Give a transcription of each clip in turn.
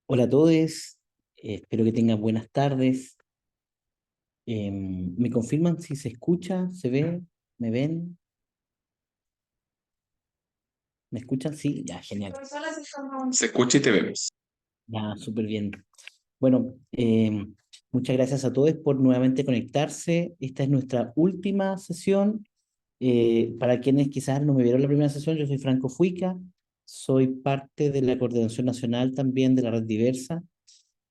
Hola a todos, espero que tengan buenas tardes. ¿Me confirman si se escucha, se ve, me ven, me escuchan? Sí, ya, genial. Se escucha y te vemos. Ya, súper bien. Bueno, muchas gracias a todos por nuevamente conectarse. Esta es nuestra última sesión. Para quienes quizás no me vieron la primera sesión, yo soy Franco Fuica, soy parte de la Coordinación Nacional también de la Red Diversa.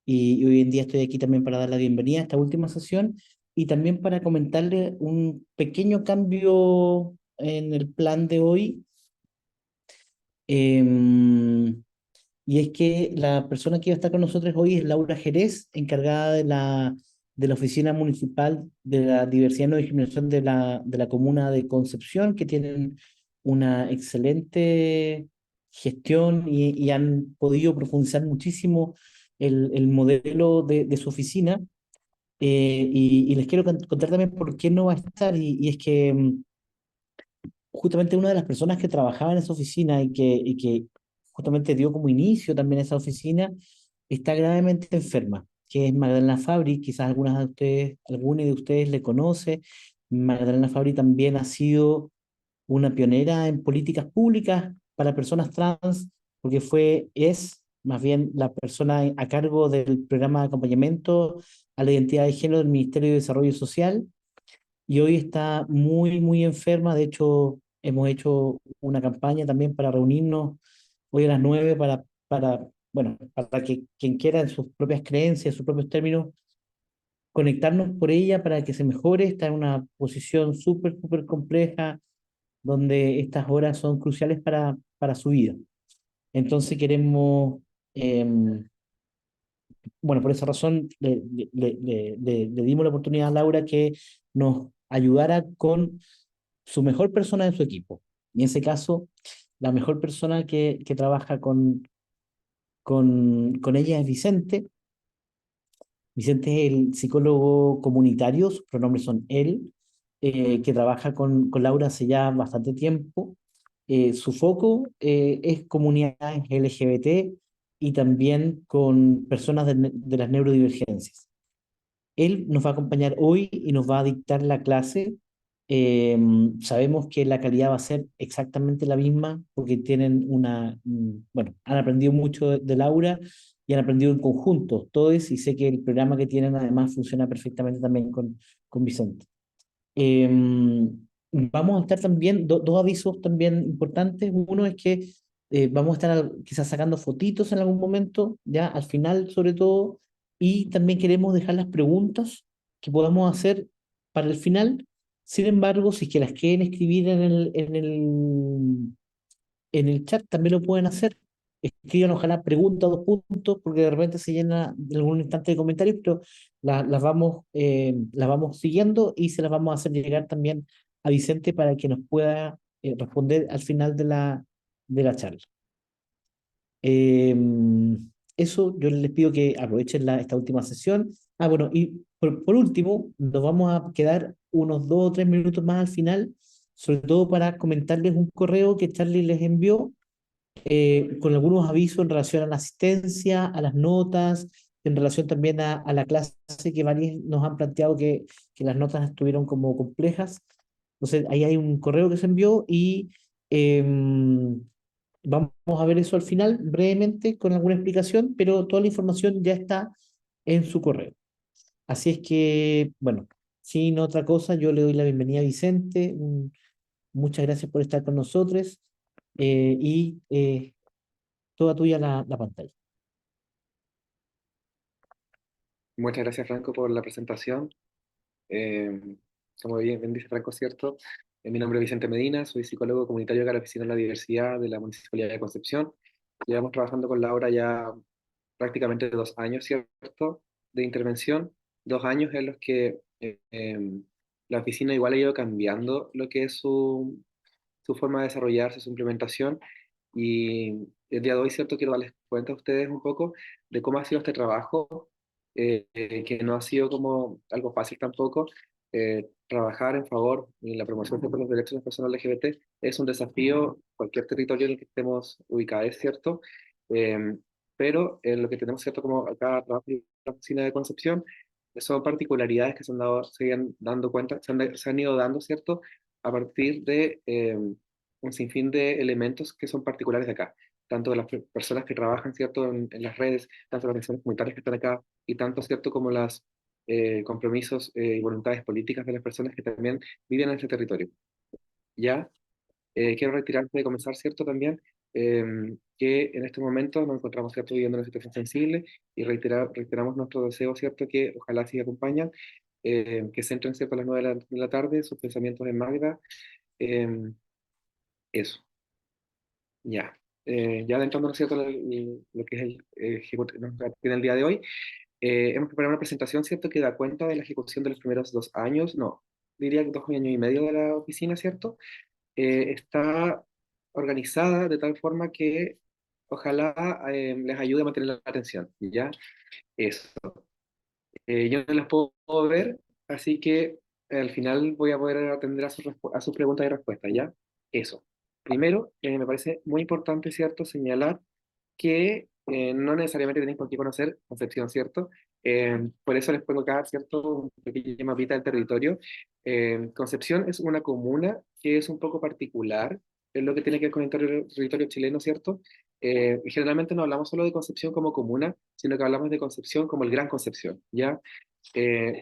Y hoy en día estoy aquí también para dar la bienvenida a esta última sesión y también para comentarle un pequeño cambio en el plan de hoy. Em, y es que la persona que va a estar con nosotros hoy es Laura Jerez, encargada de la Oficina Municipal de la Diversidad y No Discriminación de la Comuna de Concepción, que tienen una excelente gestión y han podido profundizar muchísimo el modelo de su oficina. Y les quiero contar también por qué no va a estar, y es que justamente una de las personas que trabajaba en esa oficina y que justamente dio como inicio también a esa oficina, está gravemente enferma, que es Magdalena Fabri. Quizás algunas de ustedes le conoce. Magdalena Fabri también ha sido una pionera en políticas públicas para personas trans, porque es más bien la persona a cargo del programa de acompañamiento a la identidad de género del Ministerio de Desarrollo Social, y hoy está muy, muy enferma. De hecho, hemos hecho una campaña también para reunirnos hoy a las 9 bueno, para que quien quiera en sus propias creencias, en sus propios términos, conectarnos por ella para que se mejore. Está en una posición súper, súper compleja, donde estas horas son cruciales para su vida. Entonces queremos, bueno, por esa razón le dimos la oportunidad a Laura que nos ayudara con su mejor persona en su equipo. Y en ese caso, la mejor persona que trabaja con ella es Vicente. Vicente es el psicólogo comunitario, sus pronombres son él, que trabaja con Laura hace ya bastante tiempo. Su foco es comunidades LGBT y también con personas de las neurodivergencias. Él nos va a acompañar hoy y nos va a dictar la clase. Eh, Sabemos que la calidad va a ser exactamente la misma porque bueno, han aprendido mucho de Laura y han aprendido en conjunto todos, y sé que el programa que tienen además funciona perfectamente también con Vicente. Eh, Vamos a estar también, dos avisos también importantes. Uno es que vamos a estar quizás sacando fotitos en algún momento, ya al final sobre todo, y también queremos dejar las preguntas que podamos hacer para el final. Sin embargo, si es que las quieren escribir en el chat, también lo pueden hacer. Escriban ojalá pregunta o 2 puntos, porque de repente se llena en algún instante de comentarios, pero las vamos siguiendo y se las vamos a hacer llegar también a Vicente para que nos pueda responder al final de la charla. Eh, Eso, yo les pido que aprovechen esta última sesión. Bueno, y por último, nos vamos a quedar unos 2 o 3 minutos más al final, sobre todo para comentarles un correo que Charlie les envió, con algunos avisos en relación a la asistencia, a las notas, en relación también a la clase, que varios nos han planteado que las notas estuvieron como complejas. Entonces, ahí hay un correo que se envió y vamos a ver eso al final, brevemente, con alguna explicación, pero toda la información ya está en su correo. Así es que, bueno, sin otra cosa, yo le doy la bienvenida a Vicente. Muchas gracias por estar con nosotros, y toda tuya la pantalla. Muchas gracias, Franco, por la presentación. Eh, Como bien dice Franco, ¿cierto? Mi nombre es Vicente Medina, soy psicólogo comunitario de la Oficina de la Diversidad de la Municipalidad de Concepción. Llevamos trabajando con Laura ya prácticamente 2 años, ¿cierto? De intervención, 2 años en los que la oficina igual ha ido cambiando lo que es su forma de desarrollarse, su implementación. Y el día de hoy, ¿cierto? Quiero darles cuenta a ustedes un poco de cómo ha sido este trabajo, que no ha sido como algo fácil tampoco. Trabajar en favor y la promoción de los derechos de las personas LGBT es un desafío, cualquier territorio en el que estemos ubicados, ¿cierto? pero lo que tenemos, ¿cierto? Como acá trabajo en la oficina de Concepción, son particularidades que se han dando cuenta, se han ido dando, ¿cierto? A partir de un sinfín de elementos que son particulares de acá, tanto de las personas que trabajan, ¿cierto? En las redes, tanto las organizaciones comunitarias que están acá, y tanto, ¿cierto? Como los compromisos y voluntades políticas de las personas que también viven en este territorio. ¿Ya? Quiero retirarte de comenzar, ¿cierto? También que en estos momentos nos encontramos, ¿cierto? Viviendo una situación sensible y reiteramos nuestro deseo, ¿cierto? Que ojalá sí acompañan, que se entren, ¿cierto? A las 9 de la tarde, sus pensamientos en Magda. eh, Eso, ya. Ya adentrándonos, ¿cierto? Lo que es el tiene el día de hoy, hemos preparado una presentación, ¿cierto? Que da cuenta de la ejecución de los primeros 2 años, no, diría que 2 años y medio de la oficina, ¿cierto? Está organizada de tal forma que ojalá les ayude a mantener la atención, ¿ya? Eso. Yo no las puedo ver, así que al final voy a poder atender a sus preguntas y respuestas, ¿ya? Eso. Primero, me parece muy importante, ¿cierto?, señalar que no necesariamente tenéis por qué conocer Concepción, ¿cierto? Por eso les pongo acá, ¿cierto?, un pequeño mapita del territorio. Concepción es una comuna que es un poco particular en lo que tiene que ver con el territorio chileno, ¿cierto? Y generalmente no hablamos solo de Concepción como comuna, sino que hablamos de Concepción como el Gran Concepción, ¿ya?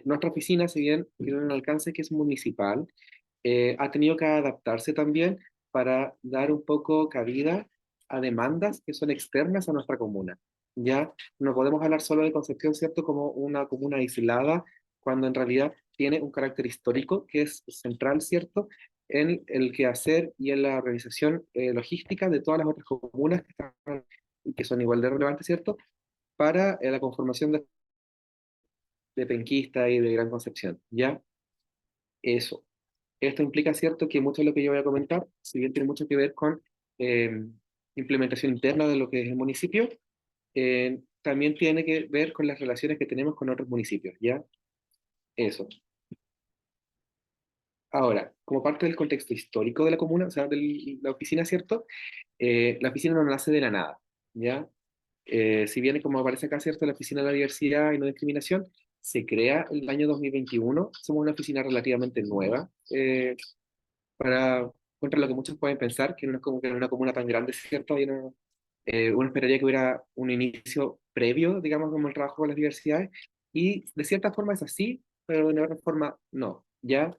Nuestra oficina, si bien tiene un alcance que es municipal, ha tenido que adaptarse también para dar un poco cabida a demandas que son externas a nuestra comuna. Ya no podemos hablar solo de Concepción, ¿cierto?, como una comuna aislada, cuando en realidad tiene un carácter histórico que es central, ¿cierto?, en el quehacer y en la organización logística de todas las otras comunas que están y que son igual de relevantes, ¿cierto?, para la conformación de Penquista y de Gran Concepción. ¿Ya? Eso. Esto implica, ¿cierto?, que mucho de lo que yo voy a comentar, si bien tiene mucho que ver con eh, implementación interna de lo que es el municipio, también tiene que ver con las relaciones que tenemos con otros municipios, ¿ya? Eso. Ahora, como parte del contexto histórico de la comuna, o sea, de la oficina, ¿cierto? La oficina no nace de la nada, ¿ya? Si bien, como aparece acá, ¿cierto?, la Oficina de la Diversidad y No Discriminación, se crea el año 2021, somos una oficina relativamente nueva, para, contra lo que muchos pueden pensar, que no es como que en una comuna tan grande, ¿cierto? Uno esperaría que hubiera un inicio previo, digamos, como el trabajo con las diversidades, y de cierta forma es así, pero de otra forma no. Ya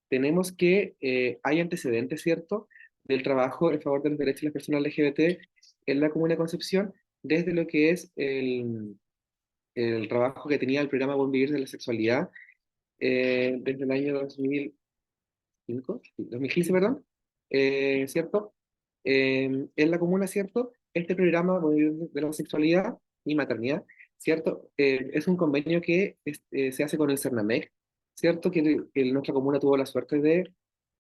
tenemos que hay antecedentes, ¿cierto?, del trabajo en favor de los derechos de las personas LGBT en la Comuna de Concepción, desde lo que es el trabajo que tenía el programa Buen Vivir de la Sexualidad desde el año 2015, perdón, ¿cierto? En la comuna, ¿cierto? Este programa de la sexualidad y maternidad, ¿cierto? Es un convenio que se hace con el CERNAMEC, ¿cierto? Que nuestra comuna tuvo la suerte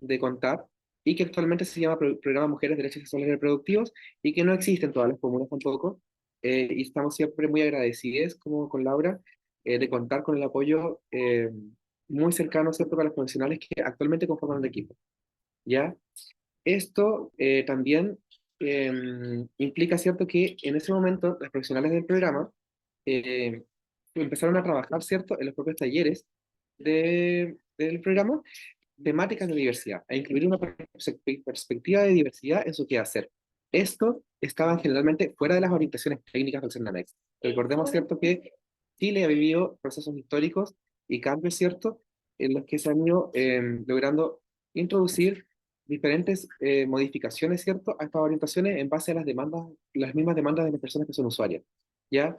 de contar y que actualmente se llama Programa Mujeres, Derechos Sexuales y Reproductivos y que no existe en todas las comunas tampoco. Y estamos siempre muy agradecidos, como con Laura, de contar con el apoyo muy cercano, ¿cierto?, para los profesionales que actualmente conforman el equipo, ¿ya? Esto también implica, ¿cierto?, que en ese momento los profesionales del programa eh, empezaron a trabajar, ¿cierto?, en los propios talleres del programa, temáticas de diversidad, a incluir una perspectiva de diversidad en su quehacer. Esto estaba generalmente fuera de las orientaciones técnicas del CERNAMEX. Recordemos, ¿cierto?, que Chile ha vivido procesos históricos y cambios, ¿cierto?, en los que se han ido logrando introducir diferentes modificaciones, ¿cierto?, a estas orientaciones en base a las mismas demandas de las personas que son usuarias, ¿ya?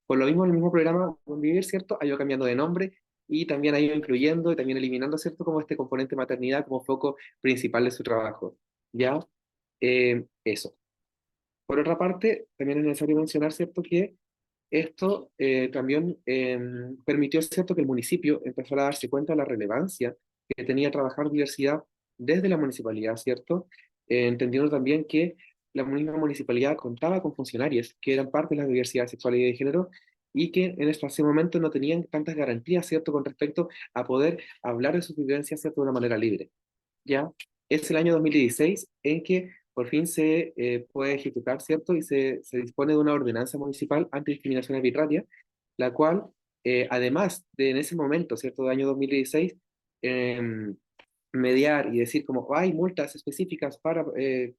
Por lo mismo, el mismo programa Buen Vivir, ¿cierto?, ha ido cambiando de nombre y también ha ido incluyendo y también eliminando, ¿cierto?, como este componente maternidad como foco principal de su trabajo, ¿ya? Eso. Por otra parte, también es necesario mencionar, ¿cierto?, que esto también permitió, ¿cierto?, que el municipio empezara a darse cuenta de la relevancia que tenía trabajar diversidad desde la municipalidad, ¿cierto? Entendiendo también que la misma municipalidad contaba con funcionarios que eran parte de la diversidad sexual y de género y que en ese momento no tenían tantas garantías, ¿cierto?, con respecto a poder hablar de sus vivencias, ¿cierto?, de una manera libre. ¿Ya? Es el año 2016 en que por fin se puede ejecutar, ¿cierto? Y se dispone de una ordenanza municipal antidiscriminación arbitraria, la cual, además de en ese momento, ¿cierto? De año 2016, em, mediar y decir como hay multas específicas para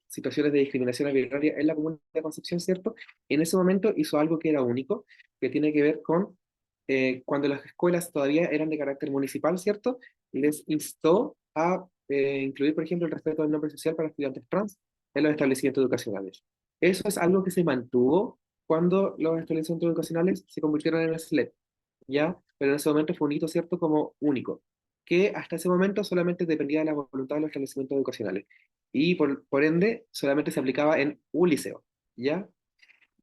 situaciones de discriminación arbitraria en la Comuna de Concepción, ¿cierto? En ese momento hizo algo que era único, que tiene que ver con cuando las escuelas todavía eran de carácter municipal, ¿cierto? Les instó a incluir, por ejemplo, el respeto del nombre social para estudiantes trans en los establecimientos educacionales. Eso es algo que se mantuvo cuando los establecimientos educacionales se convirtieron en el SLEP, ¿ya? Pero en ese momento fue un hito, ¿cierto? Como único, que hasta ese momento solamente dependía de la voluntad de los establecimientos educacionales. Y por ende, solamente se aplicaba en un liceo, ¿ya?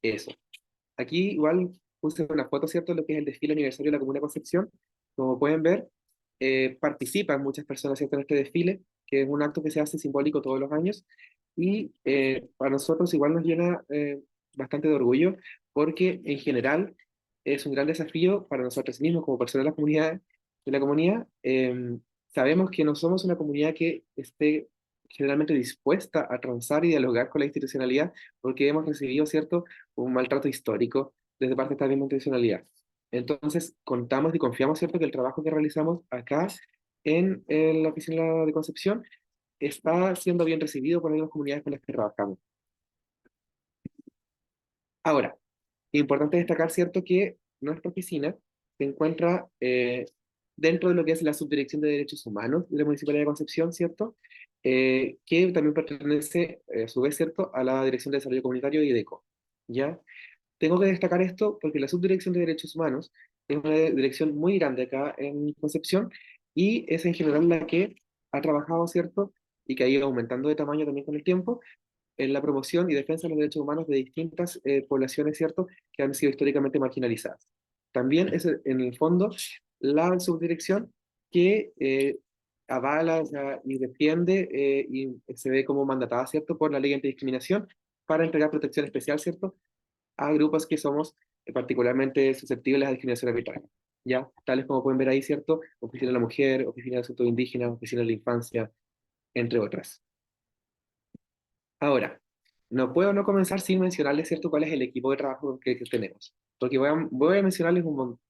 Eso. Aquí igual puse una foto, ¿cierto?, de lo que es el desfile aniversario de la Comuna de Concepción. Como pueden ver, participan muchas personas, ¿cierto?, en este desfile, que es un acto que se hace simbólico todos los años. Y para nosotros igual nos llena bastante de orgullo, porque en general es un gran desafío para nosotros mismos como personas de la comunidad. Sabemos que no somos una comunidad que esté generalmente dispuesta a transar y dialogar con la institucionalidad, porque hemos recibido, ¿cierto?, un maltrato histórico desde parte de esta misma intencionalidad. Entonces, contamos y confiamos, ¿cierto?, que el trabajo que realizamos acá en la oficina de Concepción está siendo bien recibido por las comunidades con las que trabajamos. Ahora, importante destacar, ¿cierto?, que nuestra oficina se encuentra dentro de lo que es la Subdirección de Derechos Humanos de la Municipalidad de Concepción, ¿cierto? Que también pertenece, a su vez, ¿cierto?, a la Dirección de Desarrollo Comunitario y DECO, ¿ya? Tengo que destacar esto porque la Subdirección de Derechos Humanos es una dirección muy grande acá en Concepción y es en general la que ha trabajado, ¿cierto? Y que ha ido aumentando de tamaño también con el tiempo en la promoción y defensa de los derechos humanos de distintas poblaciones, ¿cierto?, que han sido históricamente marginalizadas. También es, en el fondo, la subdirección que avala, o sea, y defiende y se ve como mandatada, ¿cierto?, por la ley antidiscriminación para entregar protección especial, ¿cierto?, a grupos que somos particularmente susceptibles a discriminación arbitraria. ¿Ya? Tales como pueden ver ahí, ¿cierto? Oficina de la Mujer, Oficina de Asuntos Indígenas, Oficina de la Infancia, entre otras. Ahora, no puedo no comenzar sin mencionarles, ¿cierto?, cuál es el equipo de trabajo que tenemos. Porque voy a mencionarles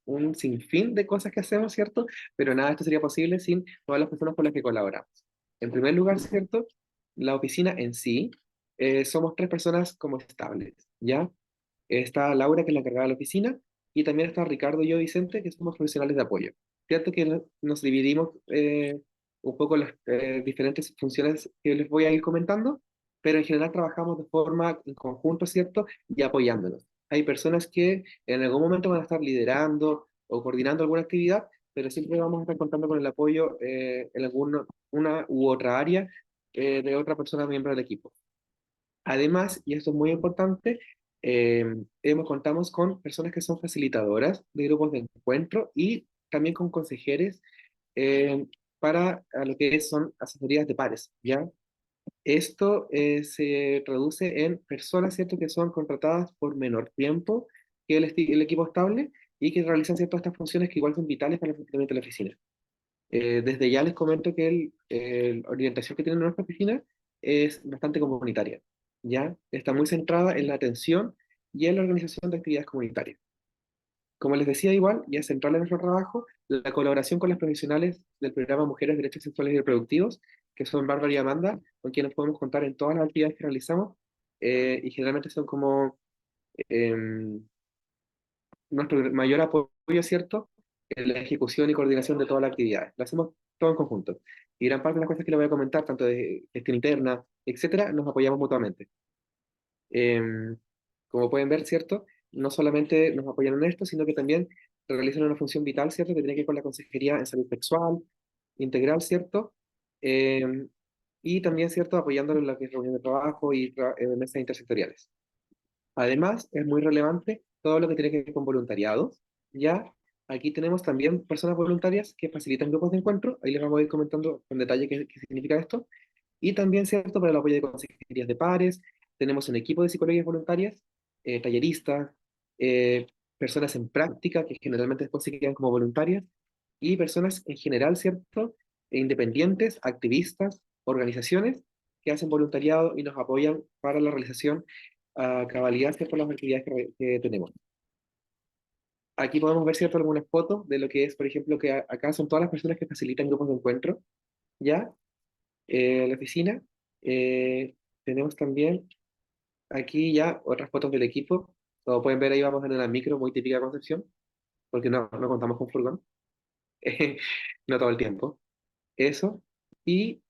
un sinfín de cosas que hacemos, ¿cierto? Pero nada de esto sería posible sin todas las personas con las que colaboramos. En primer lugar, ¿cierto?, la oficina en sí, somos tres personas como estables, ¿ya? Está Laura, que es la encargada de la oficina, y también está Ricardo y yo, Vicente, que somos profesionales de apoyo. Cierto que nos dividimos un poco las diferentes funciones que les voy a ir comentando, pero en general trabajamos de forma en conjunto, ¿cierto? Y apoyándonos. Hay personas que en algún momento van a estar liderando o coordinando alguna actividad, pero siempre vamos a estar contando con el apoyo en alguna una u otra área de otra persona miembro del equipo. Además, y esto es muy importante, contamos con personas que son facilitadoras de grupos de encuentro y también con consejeres eh, para a lo que son asesorías de pares, ¿ya? Esto se traduce en personas, ¿cierto?, que son contratadas por menor tiempo que el equipo estable y que realizan, ¿cierto?, estas funciones que igual son vitales para el funcionamiento de la oficina. Desde ya les comento que la orientación que tiene nuestra oficina es bastante comunitaria, ¿ya? Está muy centrada en la atención y en la organización de actividades comunitarias. Como les decía igual, y es central en nuestro trabajo, la colaboración con las profesionales del programa Mujeres, Derechos Sexuales y Reproductivos, que son Bárbara y Amanda, con quienes podemos contar en todas las actividades que realizamos, y generalmente son como em, nuestro mayor apoyo, ¿cierto?, en la ejecución y coordinación de todas las actividades. Lo hacemos todo en conjunto. Y gran parte de las cosas que le voy a comentar, tanto de gestión interna, etcétera, nos apoyamos mutuamente. Em, Como pueden ver, ¿cierto?, no solamente nos apoyan en esto, sino que también realizan una función vital, ¿cierto?, que tiene que ver con la consejería en salud sexual, integral, ¿cierto? Em, y también, ¿cierto?, apoyándolo en la que es reunión de trabajo y mesas intersectoriales. Además, es muy relevante todo lo que tiene que ver con voluntariado, ¿ya? Aquí tenemos también personas voluntarias que facilitan grupos de encuentro, ahí les vamos a ir comentando con detalle qué significa esto, y también, ¿cierto?, para el apoyo de consejerías de pares, tenemos un equipo de psicologías voluntarias, talleristas, eh, personas en práctica, que generalmente después se quedan como voluntarias, y personas en general, ¿cierto?, independientes, activistas, organizaciones, que hacen voluntariado y nos apoyan para la realización a cabalidad, ¿cierto? Las actividades que tenemos. Aquí podemos ver, ¿cierto? Algunas fotos de lo que es, por ejemplo, que acá son todas las personas que facilitan grupos de encuentro, ¿ya? La oficina. Tenemos también aquí ya otras fotos del equipo. Como pueden ver, ahí vamos en una micro muy típica de Concepción, porque no contamos con furgón, no todo el tiempo. Eso. Y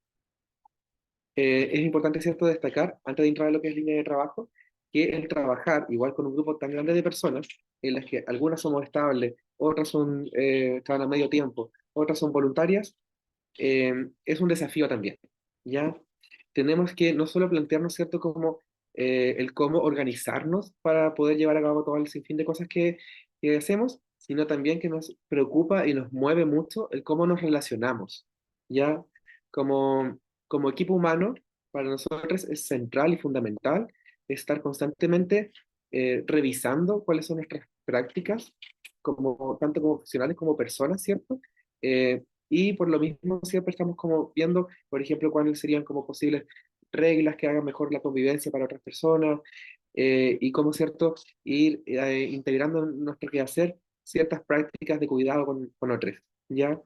es importante, ¿cierto?, destacar, antes de entrar a lo que es línea de trabajo, que el trabajar igual con un grupo tan grande de personas, en las que algunas somos estables, otras son, están a medio tiempo, otras son voluntarias, es un desafío también, ¿ya? Tenemos que no solo plantearnos, ¿cierto?, como el cómo organizarnos para poder llevar a cabo todo el sinfín de cosas que hacemos, sino también que nos preocupa y nos mueve mucho el cómo nos relacionamos, ¿ya? Como, como equipo humano, para nosotros es central y fundamental estar constantemente revisando cuáles son nuestras prácticas, como, tanto como profesionales como personas, ¿cierto? Y por lo mismo siempre estamos como viendo, por ejemplo, cuáles serían como posibles reglas que hagan mejor la convivencia para otras personas, y cómo, ¿cierto?, ir integrando en nuestro quehacer ciertas prácticas de cuidado con otros, ¿ya?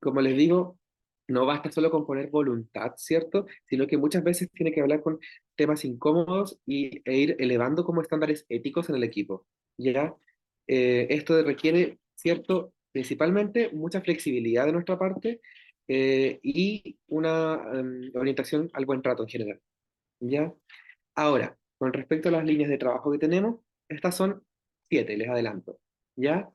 Como les digo, no basta solo con poner voluntad, ¿cierto? Sino que muchas veces tiene que hablar con temas incómodos e ir elevando como estándares éticos en el equipo, ¿ya? Esto requiere, ¿cierto? Principalmente mucha flexibilidad de nuestra parte, y una orientación al buen trato en general, ¿ya? Ahora, con respecto a las líneas de trabajo que tenemos, estas son 7, les adelanto, ¿ya?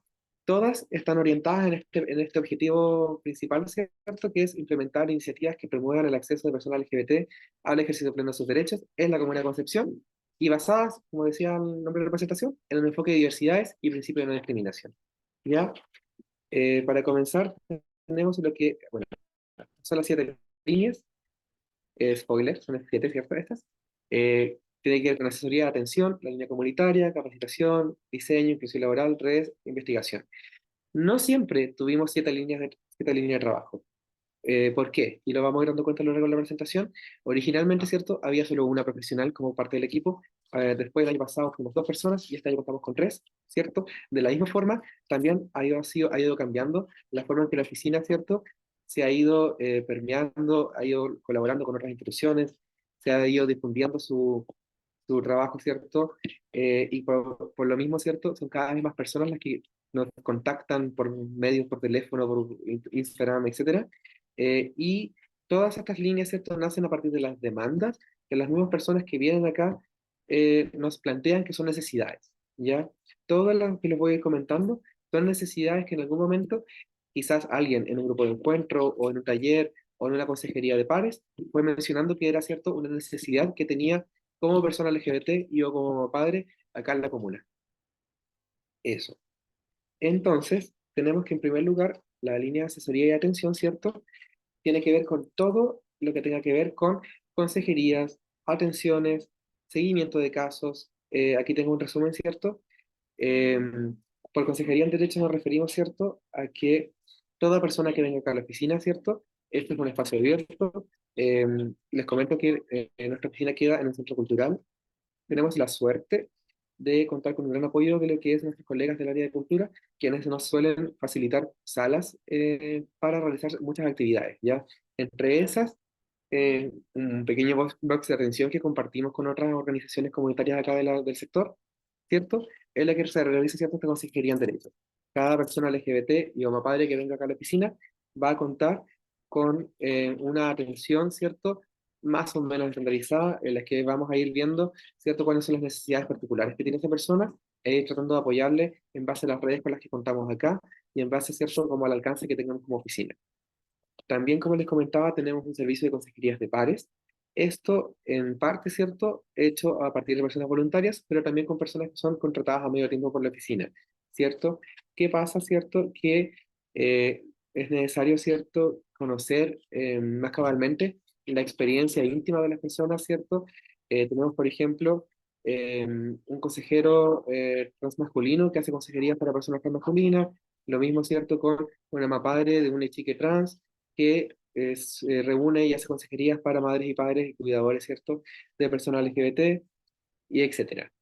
Todas están orientadas en este objetivo principal, ¿cierto? Que es implementar iniciativas que promuevan el acceso de personas LGBT al ejercicio pleno de sus derechos en la Comuna de Concepción y basadas, como decía el nombre de la presentación, en un enfoque de diversidades y principio de no discriminación, ¿ya? Para comenzar, tenemos lo que, bueno, son las 7 líneas, spoiler, son las 7, ¿cierto? Estas. Tiene que ver con asesoría, atención, la línea comunitaria, capacitación, diseño, inclusión laboral, redes, investigación. No siempre tuvimos 7 líneas de trabajo. ¿Por qué? Y lo vamos a ir dando cuenta a lo largo de la presentación. Originalmente, ¿cierto? Había solo una profesional como parte del equipo. Después, el año pasado fuimos 2 personas y este año contamos con 3, ¿cierto? De la misma forma, también ha ido cambiando la forma en que la oficina, ¿cierto? Se ha ido permeando, ha ido colaborando con otras instituciones, se ha ido difundiendo su trabajo, ¿cierto? Y por lo mismo, ¿cierto? Son cada vez más personas las que nos contactan por medios, por teléfono, por Instagram, etcétera. Y todas estas líneas, ¿cierto?, nacen a partir de las demandas que las mismas personas que vienen acá nos plantean que son necesidades, ¿ya? Todas las que les voy a ir comentando son necesidades que en algún momento quizás alguien en un grupo de encuentro o en un taller o en una consejería de pares fue mencionando que era, ¿cierto?, una necesidad que tenía como persona LGBT y yo como padre acá en la comuna. Eso. Entonces, tenemos que en primer lugar la línea de asesoría y atención, ¿cierto? Tiene que ver con todo lo que tenga que ver con consejerías, atenciones, seguimiento de casos. Aquí tengo un resumen, ¿cierto? Por consejería en derecho nos referimos, ¿cierto?, a que toda persona que venga acá a la oficina, ¿cierto? Este es un espacio abierto. Les comento que nuestra oficina queda en el Centro Cultural. Tenemos la suerte de contar con un gran apoyo de lo que es nuestros colegas del área de cultura, quienes nos suelen facilitar salas para realizar muchas actividades, ¿ya? Entre esas, un pequeño box de atención que compartimos con otras organizaciones comunitarias acá del sector, ¿cierto? Es la que se realiza, ¿cierto?, esta consejería en derechos. Cada persona LGBT y mamá padre que venga acá a la oficina va a contar con una atención, ¿cierto?, más o menos estandarizada, en la que vamos a ir viendo, ¿cierto?, cuáles son las necesidades particulares que tiene esa persona, e ir tratando de apoyarle en base a las redes con las que contamos acá y en base, ¿cierto?, como al alcance que tengamos como oficina. También, como les comentaba, tenemos un servicio de consejerías de pares. Esto, en parte, ¿cierto?, hecho a partir de personas voluntarias, pero también con personas que son contratadas a medio tiempo por la oficina, ¿cierto? ¿Qué pasa, cierto? Que es necesario, ¿cierto?, conocer más cabalmente la experiencia íntima de las personas, ¿cierto? Tenemos, por ejemplo, un consejero transmasculino que hace consejerías para personas transmasculinas, lo mismo, ¿cierto?, con una mamá padre de una chica trans, que reúne y hace consejerías para madres y padres y cuidadores, ¿cierto?, de personas LGBT y etcétera.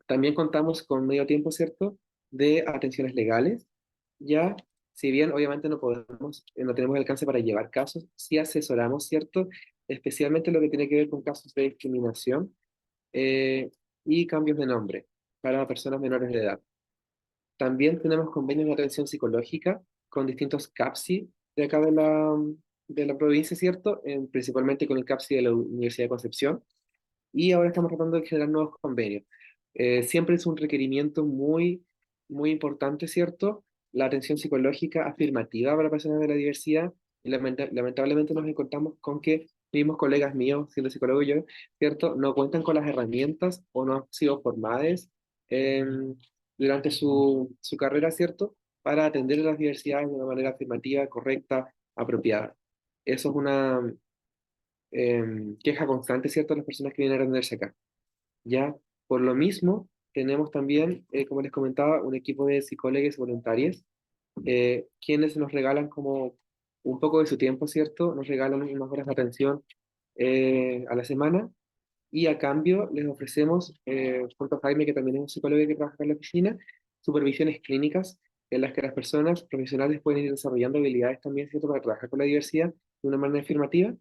También contamos con medio tiempo, ¿cierto?, de atenciones legales, ya, si bien obviamente no tenemos alcance para llevar casos, sí asesoramos, ¿cierto?, especialmente lo que tiene que ver con casos de discriminación eh, y cambios de nombre para personas menores de edad. También tenemos convenios de atención psicológica con distintos CAPSI de acá de la provincia, ¿cierto? Principalmente con el CAPSI de la Universidad de Concepción. Y ahora estamos tratando de generar nuevos convenios. Siempre es un requerimiento muy importante, ¿cierto? La atención psicológica afirmativa para personas de la diversidad. Y lamentablemente nos encontramos con que mismos colegas míos, siendo psicólogo yo, ¿cierto? No cuentan con las herramientas o no han sido formadas durante su carrera, ¿cierto? Para atender a las diversidades de una manera afirmativa, correcta, apropiada. Eso es una queja constante, ¿cierto? De las personas que vienen a atenderse acá. Ya, por lo mismo, tenemos también, como les comentaba, un equipo de psicólogos voluntarios, quienes nos regalan como un poco de su tiempo, ¿cierto? Nos regalan unas horas de atención a la semana y a cambio les ofrecemos, junto a Jaime, que también es un psicólogo que trabaja en la oficina, supervisiones clínicas en las que las personas profesionales pueden ir desarrollando habilidades también, ¿cierto?, para trabajar con la diversidad de una manera afirmativa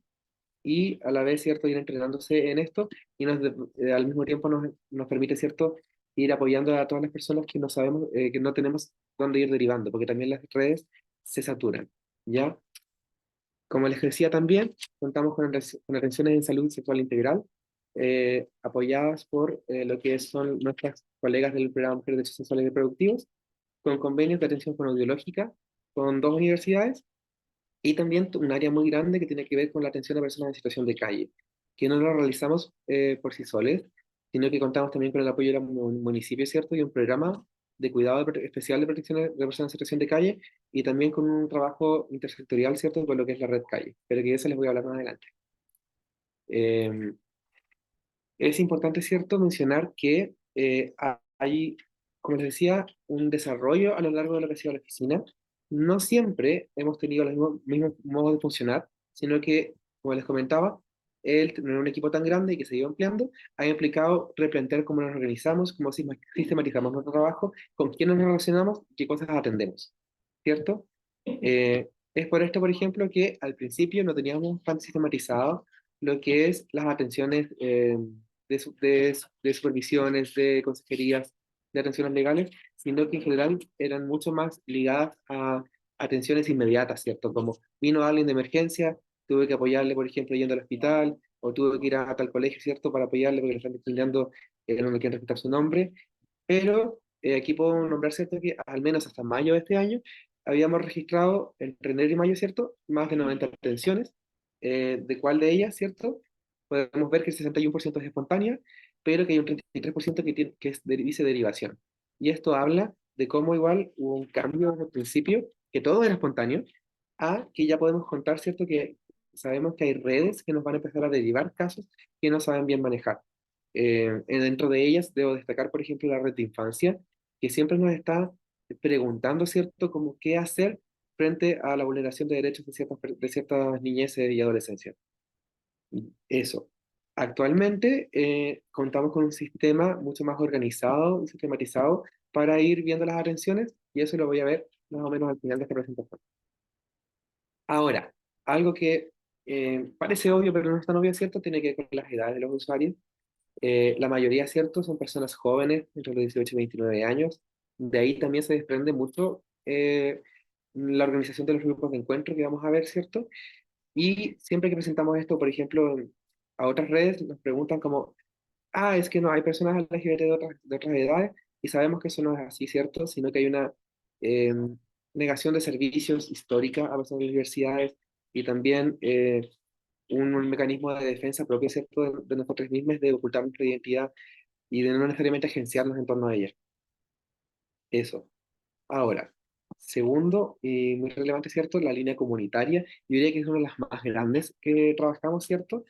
y a la vez, ¿cierto?, ir entrenándose en esto y al mismo tiempo nos permite, ¿cierto?, ir apoyando a todas las personas que no sabemos, que no tenemos dónde ir derivando, porque también las redes se saturan, ¿ya? Como les decía también, contamos con atenciones en salud sexual integral, apoyadas por lo que son nuestras colegas del programa Mujeres de Derechos Sexuales y Reproductivos, con convenios de atención fonoaudiológica con dos universidades y también un área muy grande que tiene que ver con la atención a personas en situación de calle, que no lo realizamos por sí solos, sino que contamos también con el apoyo del municipio, ¿cierto? Y un programa de cuidado especial de protección de personas en situación de calle y también con un trabajo intersectorial, ¿cierto? Con lo que es la red calle, pero que de eso les voy a hablar más adelante. Eh, es importante, ¿cierto?, mencionar que hay, como les decía, un desarrollo a lo largo de lo que ha sido la oficina. No siempre hemos tenido los mismos modos de funcionar, sino que, como les comentaba, el tener un equipo tan grande y que se ha ido ampliando ha implicado replantear cómo nos organizamos, cómo sistematizamos nuestro trabajo, con quiénes nos relacionamos y qué cosas atendemos, ¿cierto? Es por esto, por ejemplo, que al principio no teníamos tan sistematizado lo que es las atenciones de supervisiones, de consejerías, de atenciones legales, sino que en general eran mucho más ligadas a atenciones inmediatas, ¿cierto? Como vino alguien de emergencia, tuve que apoyarle, por ejemplo, yendo al hospital, o tuve que ir a tal colegio, ¿cierto?, para apoyarle porque le están discriminando, no le quieren respetar su nombre. Pero aquí puedo nombrar, ¿cierto?, que al menos hasta mayo de este año habíamos registrado entre enero y mayo, ¿cierto?, más de 90 atenciones, de cuál de ellas, ¿cierto?, podemos ver que el 61% es espontánea, pero que hay un 33% que dice derivación. Y esto habla de cómo igual hubo un cambio desde el principio, que todo era espontáneo, a que ya podemos contar, ¿cierto?, que sabemos que hay redes que nos van a empezar a derivar casos que no saben bien manejar. Dentro de ellas debo destacar, por ejemplo, la red de infancia, que siempre nos está preguntando, ¿cierto?, como qué hacer frente a la vulneración de derechos de ciertas niñeces y adolescencias. Eso. Actualmente contamos con un sistema mucho más organizado y sistematizado para ir viendo las atenciones y eso lo voy a ver más o menos al final de esta presentación. Ahora, algo que parece obvio pero no es tan obvio, ¿cierto? Tiene que ver con las edades de los usuarios. La mayoría, ¿cierto?, son personas jóvenes, entre los 18 y 29 años. De ahí también se desprende mucho la organización de los grupos de encuentro que vamos a ver, ¿cierto? Y siempre que presentamos esto, por ejemplo, a otras redes, nos preguntan como, es que no hay personas LGBT de otras edades, y sabemos que eso no es así, ¿cierto? Sino que hay una eh, negación de servicios histórica a personas de universidades y también un mecanismo de defensa propio, ¿cierto?, de nosotros mismos, de ocultar nuestra identidad y de no necesariamente agenciarnos en torno a ella. Eso. Ahora, segundo, y muy relevante, ¿cierto? La línea comunitaria, yo diría que es una de las más grandes que trabajamos, ¿cierto?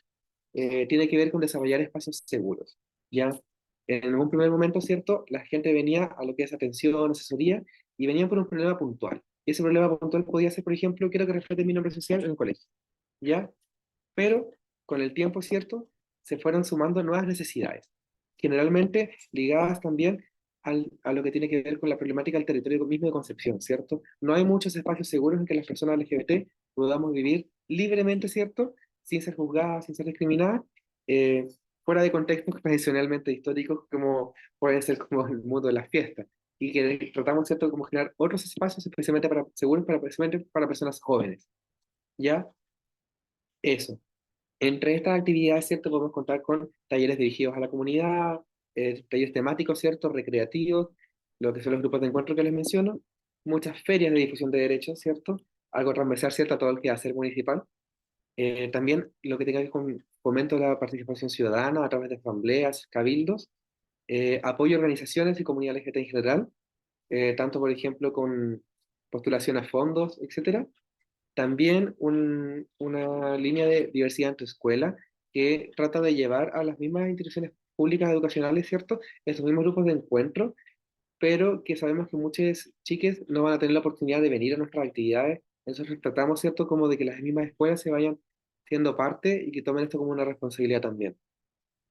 Tiene que ver con desarrollar espacios seguros. Ya, en un primer momento, ¿cierto? La gente venía a lo que es atención, asesoría, y venían por un problema puntual. Y ese problema puntual podía ser, por ejemplo, quiero que respete mi nombre social en el colegio, ¿ya? Pero con el tiempo, ¿cierto? Se fueron sumando nuevas necesidades, generalmente ligadas también a lo que tiene que ver con la problemática del territorio mismo de Concepción, ¿cierto? No hay muchos espacios seguros en que las personas LGBT podamos vivir libremente, ¿cierto? Sin ser juzgadas, sin ser discriminadas, eh, fuera de contextos tradicionalmente históricos como puede ser como el mundo de las fiestas. Y que tratamos, ¿cierto?, como generar otros espacios especialmente para, seguros para, especialmente para personas jóvenes, ¿ya? Eso. Entre estas actividades, ¿cierto? Podemos contar con talleres dirigidos a la comunidad, talleres temáticos, ¿cierto? Recreativos, lo que son los grupos de encuentro que les menciono, muchas ferias de difusión de derechos, ¿cierto? Algo transversal, ¿cierto? A todo el quehacer municipal. También lo que tenga que ver con fomento de la participación ciudadana a través de asambleas, cabildos, apoyo a organizaciones y comunidades LGBT en general, tanto, por ejemplo, con postulación a fondos, etcétera. También una línea de diversidad en tu escuela que trata de llevar a las mismas instituciones públicas educacionales, ¿cierto? Estos mismos grupos de encuentro, pero que sabemos que muchas chiques no van a tener la oportunidad de venir a nuestras actividades. Entonces tratamos, ¿cierto?, como de que las mismas escuelas se vayan siendo parte y que tomen esto como una responsabilidad también.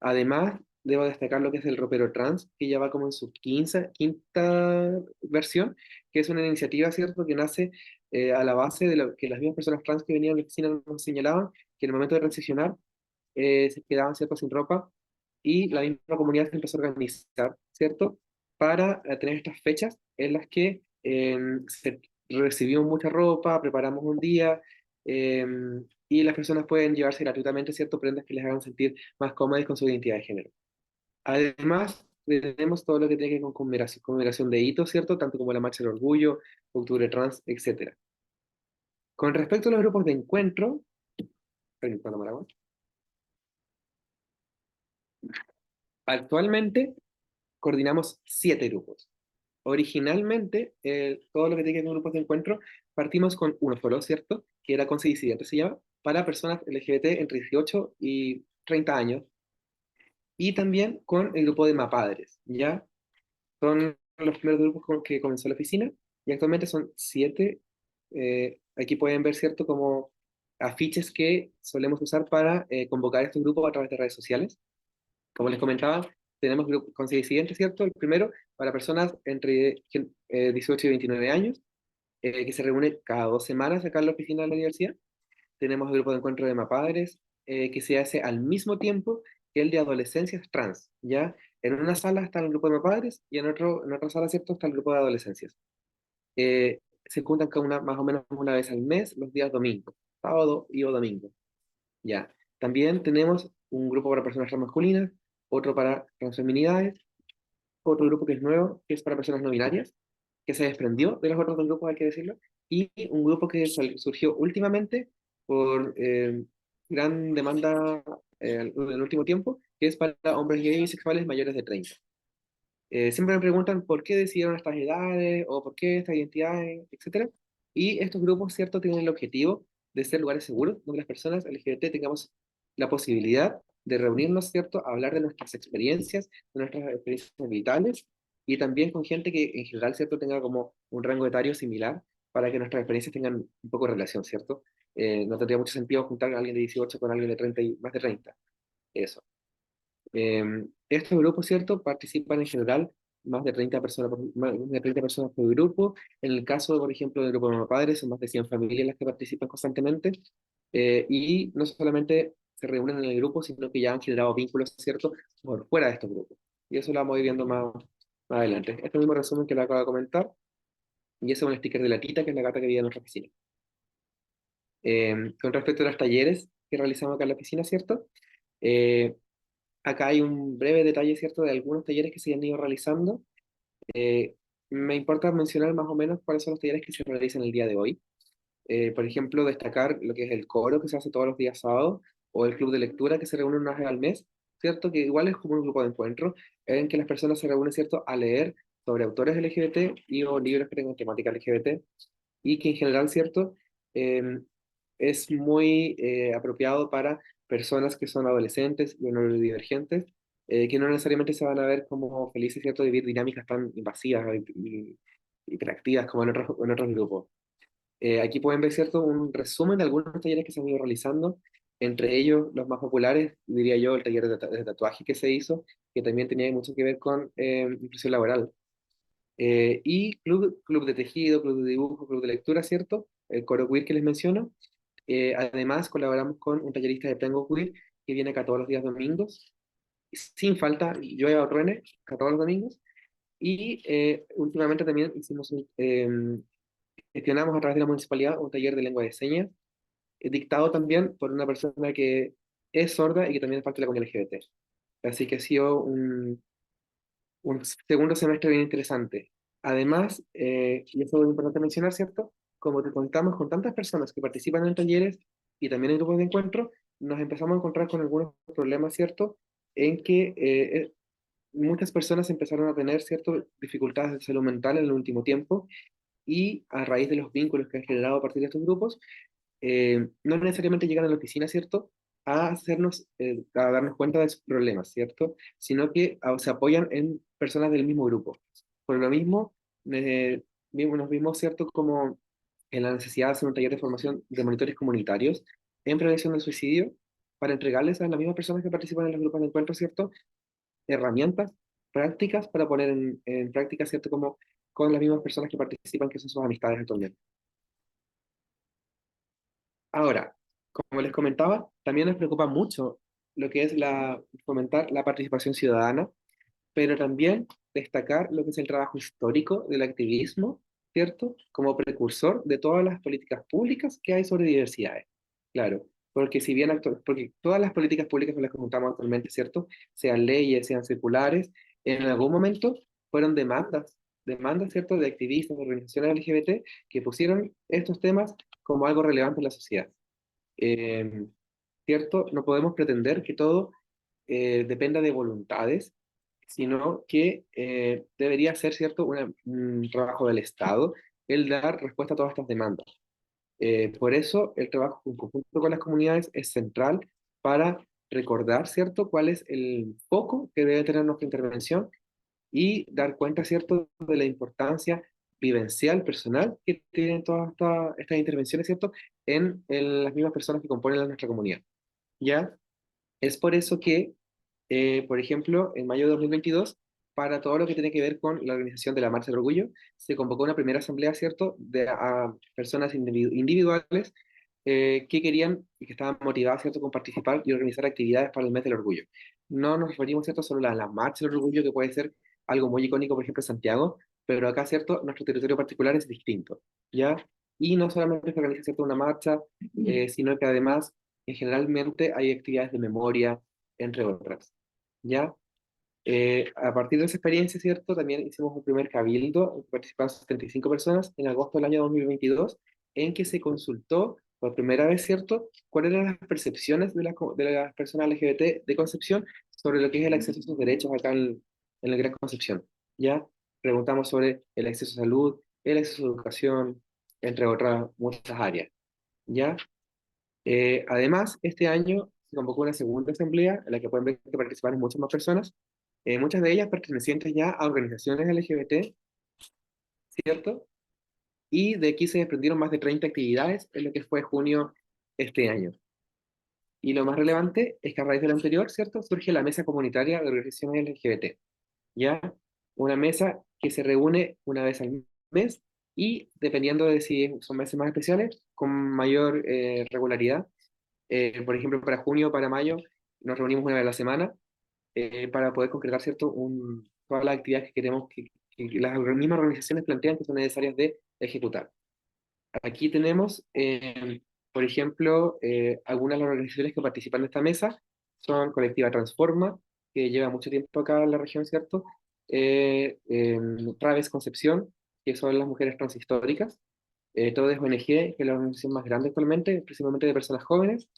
Además, debo destacar lo que es el ropero trans, que ya va como en su quinta versión, que es una iniciativa, ¿cierto?, que nace a la base de lo que las mismas personas trans que venían a la oficina nos señalaban, que en el momento de transicionar se quedaban, ¿cierto?, sin ropa, y la misma comunidad se empezó a organizar, ¿cierto?, para tener estas fechas en las que se recibimos mucha ropa, preparamos un día, eh, y las personas pueden llevarse gratuitamente, ¿cierto?, prendas que les hagan sentir más cómodas con su identidad de género. Además, tenemos todo lo que tiene que ver con conmemoración de hitos, ¿cierto?, tanto como la Marcha del Orgullo, Octubre Trans, etcétera. Con respecto a los grupos de encuentro, perdón, actualmente coordinamos 7 grupos. Originalmente, todo lo que tiene que ver con grupos de encuentro, partimos con uno solo, ¿cierto? Que era Conce Disidente, se llama, para personas LGBT entre 18 y 30 años, y también con el grupo de Mapadres, ¿ya? Son los primeros grupos con que comenzó la oficina, y actualmente son 7. Aquí pueden ver, ¿cierto?, como afiches que solemos usar para convocar estos grupos a través de redes sociales. Como les comentaba, tenemos grupos con disidentes, ¿cierto? El primero para personas entre 18 y 29 años, que se reúne cada 2 semanas acá en la oficina de la universidad. Tenemos el grupo de encuentro de Mapadres, que se hace al mismo tiempo que el de adolescencias trans, ¿ya? En una sala está el grupo de Mapadres y en otra sala, ¿cierto?, está el grupo de adolescencias. Se juntan más o menos una vez al mes, los días domingos, sábado y o domingo. Ya. También tenemos un grupo para personas transmasculinas, otro para transfeminidades, otro grupo que es nuevo, que es para personas no binarias, que se desprendió de los otros 2 grupos, hay que decirlo, y un grupo que surgió últimamente por gran demanda en el último tiempo, que es para hombres gays y bisexuales mayores de 30. Siempre me preguntan por qué decidieron estas edades o por qué estas identidades, etcétera. Y estos grupos, ¿cierto?, tienen el objetivo de ser lugares seguros donde las personas LGBT tengamos la posibilidad de reunirnos, ¿cierto?, a hablar de nuestras experiencias, de nuestras experiencias vitales, y también con gente que en general, ¿cierto?, tenga como un rango etario similar para que nuestras experiencias tengan un poco de relación, ¿cierto? No tendría mucho sentido juntar a alguien de 18 con alguien de 30 y más de 30. Eso. Estos grupos, ¿cierto?, participan en general más de 30 personas por grupo. En el caso, por ejemplo, del grupo de padres, son más de 100 familias las que participan constantemente. Y no solamente se reúnen en el grupo, sino que ya han generado vínculos, ¿cierto?, por fuera de estos grupos. Y eso lo vamos a ir viendo más adelante. Este mismo resumen que le acabo de comentar, y ese es un sticker de la Tita, que es la gata que vive en nuestra oficina. Con respecto a los talleres que realizamos acá en la oficina, ¿cierto? Eh, Acá hay un breve detalle, ¿cierto?, de algunos talleres que se han ido realizando. Eh, Me importa mencionar más o menos cuáles son los talleres que se realizan el día de hoy. Por ejemplo, destacar lo que es el coro que se hace todos los días sábados, o el club de lectura que se reúne una vez al mes, ¿cierto? Que igual es como un grupo de encuentro en que las personas se reúnen, ¿cierto?, a leer sobre autores LGBT y o libros que tengan temática LGBT, y que en general, ¿cierto?, eh, es muy apropiado para personas que son adolescentes y neurodivergentes, que no necesariamente se van a ver como felices, ¿cierto?, de vivir dinámicas tan invasivas hiperactivas como en otros grupos. Aquí pueden ver, ¿cierto?, un resumen de algunos talleres que se han ido realizando, entre ellos los más populares, diría yo, el taller de tatuaje que se hizo, que también tenía mucho que ver con inclusión laboral. Y club de tejido, club de dibujo, club de lectura, ¿cierto? El coro queer que les menciono. Además, colaboramos con un tallerista de tango queer que viene acá todos los días domingos, sin falta, llueve o truene, acá todos los domingos. Y últimamente también gestionamos a través de la municipalidad un taller de lengua de señas, dictado también por una persona que es sorda y que también es parte de la comunidad LGBT. Así que ha sido un segundo semestre bien interesante. Además, y eso es importante mencionar, ¿cierto? Como te contamos con tantas personas que participan en talleres y también en grupos de encuentro, nos empezamos a encontrar con algunos problemas, ¿cierto? En que muchas personas empezaron a tener ciertas dificultades de salud mental en el último tiempo y a raíz de los vínculos que han generado a partir de estos grupos, no necesariamente llegan a la oficina, ¿cierto? A darnos cuenta de sus problemas, ¿cierto? Sino que se apoyan en personas del mismo grupo. Por lo mismo, eh, nos vimos, ¿cierto?, como en la necesidad de hacer un taller de formación de monitores comunitarios en prevención del suicidio para entregarles a las mismas personas que participan en los grupos de encuentro, ¿cierto?, herramientas prácticas para poner en práctica, ¿cierto?, como con las mismas personas que participan, que son sus amistades actualmente. Ahora, como les comentaba, también nos preocupa mucho lo que es fomentar la participación ciudadana, pero también destacar lo que es el trabajo histórico del activismo, ¿cierto? Como precursor de todas las políticas públicas que hay sobre diversidades. Claro, porque si bien porque todas las políticas públicas con las que contamos actualmente, ¿cierto? Sean leyes, sean circulares, en algún momento fueron demandas, ¿cierto?, de activistas, de organizaciones LGBT que pusieron estos temas como algo relevante en la sociedad. Eh, ¿Cierto? No podemos pretender que todo dependa de voluntades, sino que debería ser, ¿cierto?, un trabajo del Estado el dar respuesta a todas estas demandas. Por eso el trabajo en conjunto con las comunidades es central para recordar, ¿cierto?, cuál es el foco que debe tener nuestra intervención y dar cuenta, ¿cierto?, de la importancia vivencial, personal que tienen todas estas intervenciones, ¿cierto?, en las mismas personas que componen nuestra comunidad. ¿Ya? Es por eso que, por ejemplo, en mayo de 2022, para todo lo que tiene que ver con la organización de la Marcha del Orgullo, se convocó una primera asamblea, ¿cierto?, a personas individuales que querían y que estaban motivadas, ¿cierto?, con participar y organizar actividades para el mes del orgullo. No nos referimos, ¿cierto?, solo a la Marcha del Orgullo, que puede ser algo muy icónico, por ejemplo, en Santiago, pero acá, ¿cierto?, nuestro territorio particular es distinto, ¿ya? Y no solamente se organiza, ¿cierto?, una marcha, sino que además, generalmente hay actividades de memoria, entre otras, ¿ya? A partir de esa experiencia, ¿cierto? También hicimos un primer cabildo, en que participaron 75 personas en agosto del año 2022, en que se consultó por primera vez, ¿cierto?, cuáles eran las percepciones de las personas LGBT de Concepción sobre lo que es el acceso a sus derechos acá en la Gran Concepción, ¿ya? Preguntamos sobre el acceso a salud, el acceso a educación, entre otras muchas áreas, ¿ya? Además, este año se convocó una segunda asamblea en la que pueden ver que participaron muchas más personas, muchas de ellas pertenecientes ya a organizaciones LGBT, ¿cierto? Y de aquí se desprendieron más de 30 actividades en lo que fue junio este año. Y lo más relevante es que a raíz de lo anterior, ¿cierto?, surge la Mesa Comunitaria de Organizaciones LGBT, ¿ya? Una mesa que se reúne una vez al mes y, dependiendo de si son meses más especiales, con mayor regularidad. Por ejemplo, para junio o para mayo nos reunimos una vez a la semana para poder concretar, ¿cierto?, todas las actividades que queremos que las mismas organizaciones plantean que son necesarias de ejecutar. Aquí tenemos, por ejemplo, algunas de las organizaciones que participan en esta mesa son Colectiva Transforma, que lleva mucho tiempo acá en la región, ¿cierto? Traves Concepción, que son las mujeres transhistóricas. Todo es ONG, que es la organización más grande actualmente, principalmente de personas jóvenes.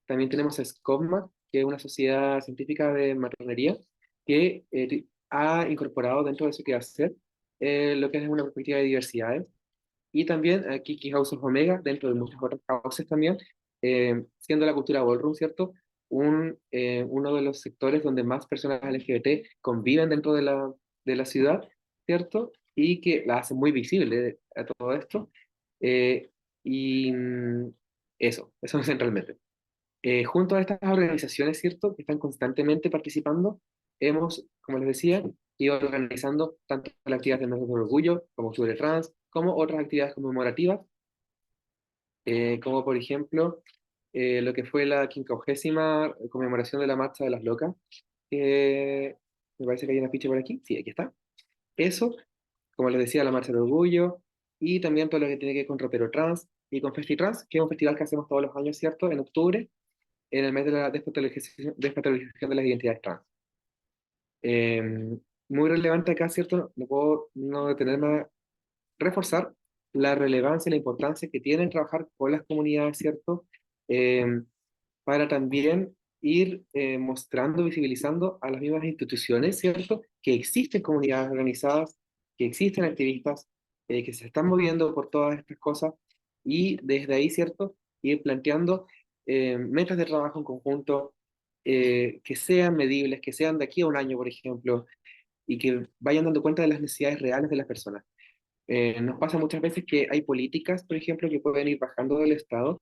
También tenemos a SCOPMA, que es una sociedad científica de matronería, que ha incorporado dentro de su quehacer lo que es una perspectiva de diversidades. Y también aquí Kiki House of Omega, dentro de muchas otras houses también, siendo la cultura ballroom, ¿cierto? Uno de los sectores donde más personas LGBT conviven dentro de la ciudad, ¿cierto? y que la hace muy visible a todo esto. Eh, y eso centralmente. Junto a estas organizaciones, ¿cierto?, que están constantemente participando, hemos, como les decía, ido organizando tanto las actividades del mes de orgullo, como Octubre Trans, como otras actividades conmemorativas, como por ejemplo lo que fue la 50ª conmemoración de la Marcha de las Locas, que me parece que hay una ficha por aquí, sí, aquí está. Eso, como les decía, la Marcha del Orgullo, y también todo lo que tiene que ver con Ropero Trans y con FestiTrans, que es un festival que hacemos todos los años, ¿cierto?, en octubre, en el mes de la despatologización de las identidades trans. Eh, Muy relevante acá, ¿cierto? No puedo no detenerme a reforzar la relevancia y la importancia que tiene trabajar con las comunidades, ¿cierto? Eh, para también ir mostrando, visibilizando a las mismas instituciones, ¿cierto? Que existen comunidades organizadas, que existen activistas, que se están moviendo por todas estas cosas, y desde ahí, ¿cierto? Ir planteando metas de trabajo en conjunto, que sean medibles, que sean de aquí a un año, por ejemplo, y que vayan dando cuenta de las necesidades reales de las personas. Nos pasa muchas veces que hay políticas, por ejemplo, que pueden ir bajando del Estado,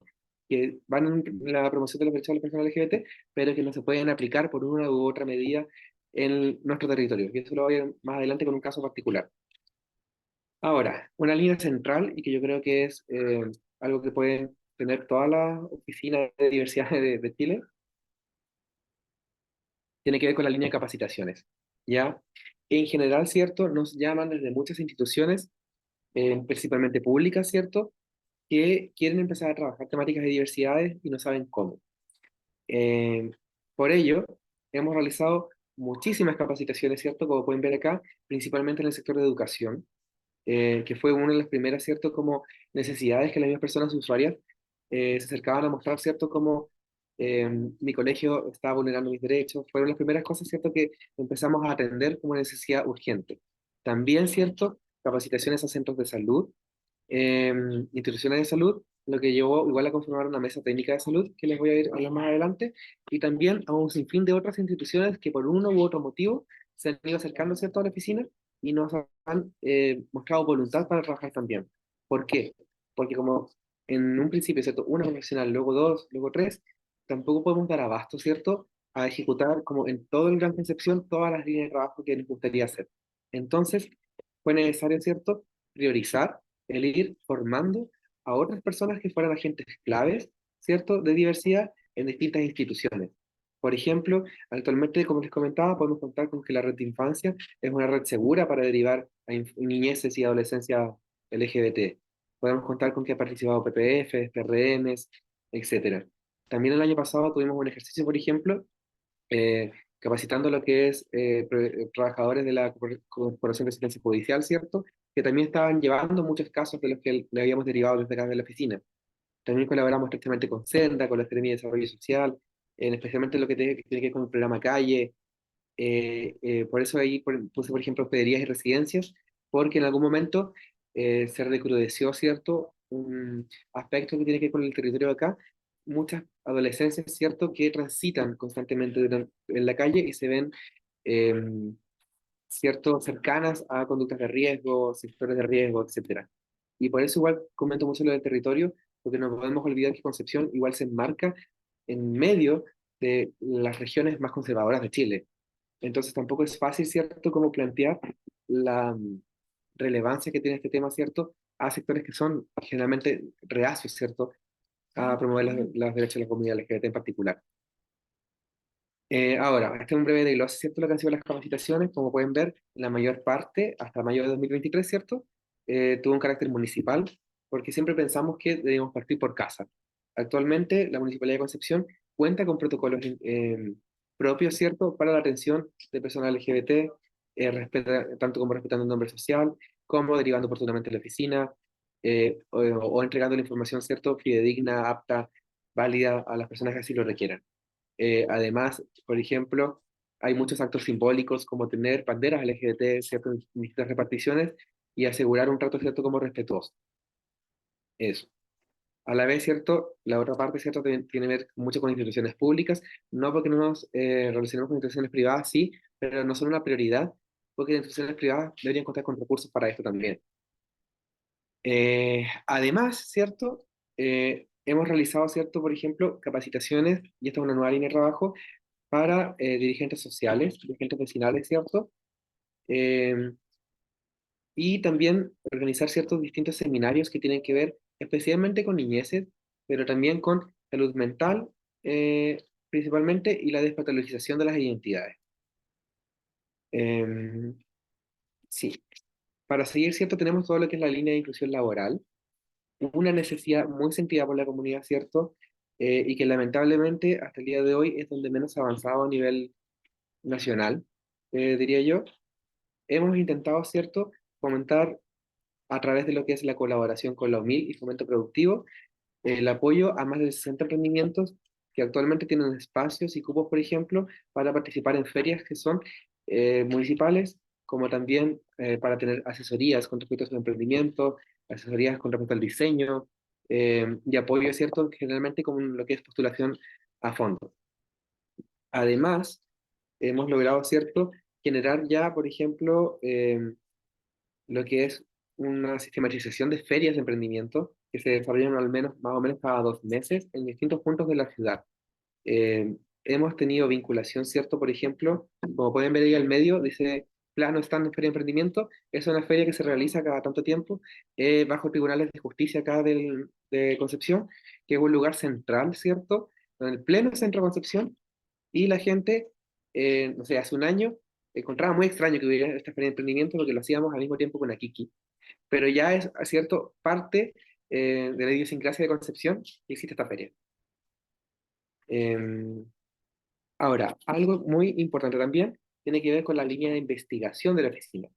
que van en la promoción de los derechos de las personas LGBT, pero que no se pueden aplicar por una u otra medida en nuestro territorio. Y eso lo voy a ver más adelante con un caso particular. Ahora, una línea central, y que yo creo que es algo que pueden tener todas las oficinas de diversidad de Chile, tiene que ver con la línea de capacitaciones. ¿Ya? En general, ¿cierto? Nos llaman desde muchas instituciones, principalmente públicas, ¿cierto?, que quieren empezar a trabajar temáticas de diversidades y no saben cómo. Eh, por ello, hemos realizado muchísimas capacitaciones, ¿cierto? Como pueden ver acá, principalmente en el sector de educación, que fue una de las primeras, ¿cierto? Como necesidades que las mismas personas usuarias se acercaban a mostrar, ¿cierto? Como mi colegio estaba vulnerando mis derechos. Fueron las primeras cosas, ¿cierto? Que empezamos a atender como necesidad urgente. También, ¿cierto? Capacitaciones a centros de salud, eh, instituciones de salud, lo que llevó igual a conformar una mesa técnica de salud, que les voy a ir a hablar más adelante, y también a un sinfín de otras instituciones que por uno u otro motivo se han ido acercando, ¿cierto?, a la oficina y nos han mostrado voluntad para trabajar también. ¿Por qué? Porque como en un principio, ¿cierto?, una profesional, luego dos, luego tres, tampoco podemos dar abasto, ¿cierto?, a ejecutar como en todo el Gran Concepción todas las líneas de trabajo que nos gustaría hacer. Entonces, fue necesario, ¿cierto?, priorizar el ir formando a otras personas que fueran agentes claves, ¿cierto?, de diversidad en distintas instituciones. Por ejemplo, actualmente, como les comentaba, podemos contar con que la red de infancia es una red segura para derivar a niñeces y adolescencia LGBT. Podemos contar con que ha participado PPF, PRMs, etcétera. También el año pasado tuvimos un ejercicio, por ejemplo, capacitando lo que es trabajadores de la Corporación de Asistencia Judicial, ¿cierto? Que también estaban llevando muchos casos de los que le habíamos derivado desde acá de la oficina. También colaboramos estrechamente con Senda, con la Secretaría de Desarrollo Social, especialmente lo que tiene que ver con el programa Calle. Por eso ahí puse, por ejemplo, hospederías y residencias, porque en algún momento se recrudeció, ¿cierto?, un aspecto que tiene que ver con el territorio de acá. Muchas adolescencias, ¿cierto?, que transitan constantemente en la calle y se ven, eh, ¿cierto?, cercanas a conductas de riesgo, sectores de riesgo, etcétera. Y por eso igual comento mucho lo del territorio, porque no podemos olvidar que Concepción igual se enmarca en medio de las regiones más conservadoras de Chile. Entonces tampoco es fácil, ¿cierto?, como plantear la relevancia que tiene este tema, ¿cierto?, a sectores que son generalmente reacios, ¿cierto?, a promover los derechos de la comunidad LGBT en particular. Ahora, este es un breve desglose, ¿cierto?, lo que han sido las capacitaciones. Como pueden ver, la mayor parte, hasta mayo de 2023, ¿cierto?, tuvo un carácter municipal, porque siempre pensamos que debemos partir por casa. Actualmente, la Municipalidad de Concepción cuenta con protocolos propios, ¿cierto?, para la atención de personas LGBT, tanto como respetando el nombre social, como derivando oportunamente a la oficina, o entregando la información, ¿cierto?, fidedigna, apta, válida a las personas que así lo requieran. Además, por ejemplo, hay muchos actos simbólicos como tener banderas LGBT, ¿cierto?, en distintas reparticiones, y asegurar un trato, ¿cierto?, como respetuoso. Eso. A la vez, ¿cierto?, la otra parte, ¿cierto?, tiene que ver mucho con instituciones públicas, no porque no nos relacionemos con instituciones privadas, sí, pero no son una prioridad porque las instituciones privadas deberían contar con recursos para esto también. Además, ¿cierto? Hemos realizado, ¿cierto? Por ejemplo, capacitaciones, y esta es una nueva línea de trabajo, para dirigentes sociales, dirigentes vecinales, ¿cierto? Eh, y también organizar ciertos distintos seminarios que tienen que ver especialmente con niñeces, pero también con salud mental, principalmente, y la despatologización de las identidades. Eh, sí, para seguir, ¿cierto? Tenemos todo lo que es la línea de inclusión laboral, una necesidad muy sentida por la comunidad, ¿cierto? Y que lamentablemente hasta el día de hoy es donde menos ha avanzado a nivel nacional, diría yo. Hemos intentado, ¿cierto?, fomentar a través de lo que es la colaboración con la UMIL y Fomento Productivo, el apoyo a más de 60 emprendimientos que actualmente tienen espacios y cupos, por ejemplo, para participar en ferias que son municipales, como también para tener asesorías con respecto a su emprendimiento, asesorías con respecto al diseño y apoyo, ¿cierto?, generalmente con lo que es postulación a fondo. Además, hemos logrado, ¿cierto?, generar ya, por ejemplo, lo que es una sistematización de ferias de emprendimiento que se desarrollan al menos, más o menos cada 2 meses en distintos puntos de la ciudad. Hemos tenido vinculación, ¿cierto? Por ejemplo, como pueden ver ahí al medio, dice Plano Stand en Feria de Emprendimiento. Es una feria que se realiza cada tanto tiempo bajo tribunales de justicia acá de Concepción, que es un lugar central, ¿cierto? En el pleno centro de Concepción, y la gente, no sé, hace un año encontraba muy extraño que hubiera esta feria de emprendimiento porque lo hacíamos al mismo tiempo con Akiki, pero ya es, cierto, parte de la idiosincrasia de Concepción y existe esta feria. Eh, Ahora, algo muy importante también tiene que ver con la línea de investigación de la oficina.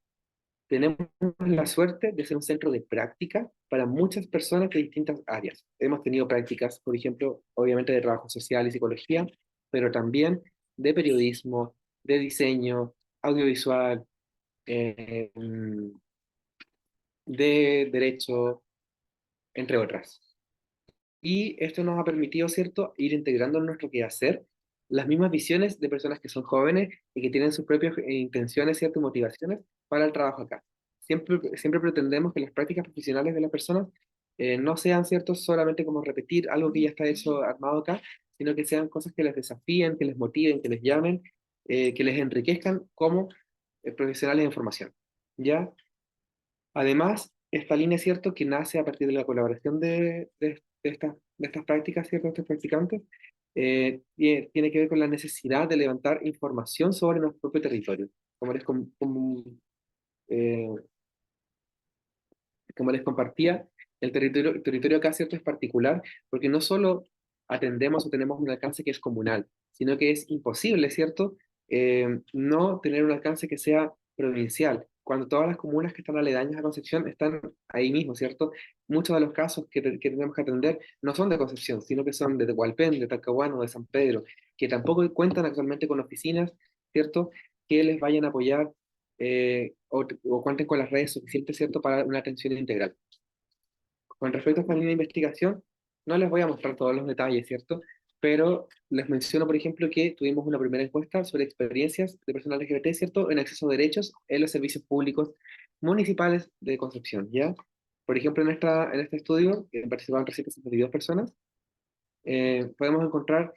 Tenemos la suerte de ser un centro de práctica para muchas personas de distintas áreas. Hemos tenido prácticas, por ejemplo, obviamente de trabajo social y psicología, pero también de periodismo, de diseño, audiovisual, eh, de derecho, entre otras. Y esto nos ha permitido, ¿cierto?, ir integrando en nuestro quehacer las mismas visiones de personas que son jóvenes y que tienen sus propias intenciones, ¿cierto?, y motivaciones para el trabajo acá. Siempre pretendemos que las prácticas profesionales de las personas no sean, ¿cierto?, solamente como repetir algo que ya está hecho, armado acá, sino que sean cosas que les desafíen, que les motiven, que les llamen, que les enriquezcan como profesionales de formación. ¿Ya? Además, esta línea es cierto que nace a partir de la colaboración de estas prácticas, ¿cierto? De estos practicantes, tiene que ver con la necesidad de levantar información sobre nuestro propio territorio. Como les, eh, como les compartía, el territorio acá, ¿cierto?, es particular porque no solo atendemos o tenemos un alcance que es comunal, sino que es imposible, ¿cierto?, no tener un alcance que sea provincial, cuando todas las comunas que están aledañas a Concepción están ahí mismo, ¿cierto? Muchos de los casos que tenemos que atender no son de Concepción, sino que son de Tehualpén, de Talcahuano, de San Pedro, que tampoco cuentan actualmente con oficinas, ¿cierto?, que les vayan a apoyar o cuenten con las redes suficientes, ¿cierto?, para una atención integral. Con respecto a esta línea de investigación, no les voy a mostrar todos los detalles, ¿cierto? Pero les menciono, por ejemplo, que tuvimos una primera encuesta sobre experiencias de personal LGBT, ¿cierto?, en acceso a derechos en los servicios públicos municipales de Concepción, ¿ya? Por ejemplo, en este estudio, que participaron 362 personas, podemos encontrar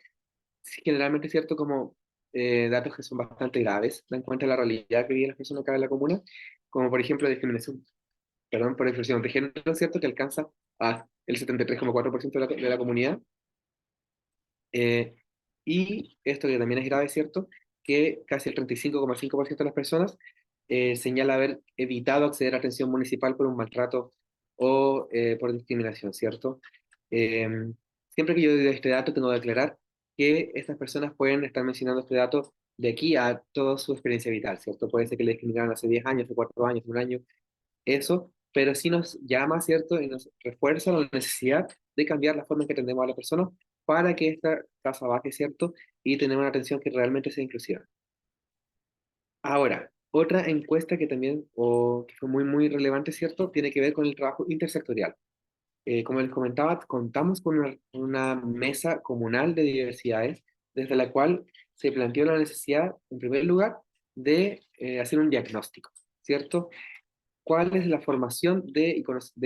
generalmente, ¿cierto?, como datos que son bastante graves, dan cuenta de la realidad que viven las personas acá en la comuna, como por ejemplo discriminación, perdón, por expresión de género, ¿cierto?, que alcanza a el 73,4% de la comunidad. eh, y esto que también es grave, ¿cierto?, que casi el 35,5% de las personas señala haber evitado acceder a atención municipal por un maltrato o por discriminación, ¿cierto? Eh, Siempre que yo doy este dato, tengo que aclarar que estas personas pueden estar mencionando este dato de aquí a toda su experiencia vital, ¿cierto? Puede ser que le discriminaron hace 10 años, hace 4 años, un año, eso, pero sí nos llama, ¿cierto? Y nos refuerza la necesidad de cambiar la forma en que atendemos a la persona para que esta tasa baje, ¿cierto? Y tener una atención que realmente sea inclusiva. Ahora, otra encuesta que también, o que fue muy, muy relevante, ¿cierto? Tiene que ver con el trabajo intersectorial. Como les comentaba, contamos con una mesa comunal de diversidades, desde la cual se planteó la necesidad, en primer lugar, de hacer un diagnóstico, ¿cierto? ¿Cuál es la formación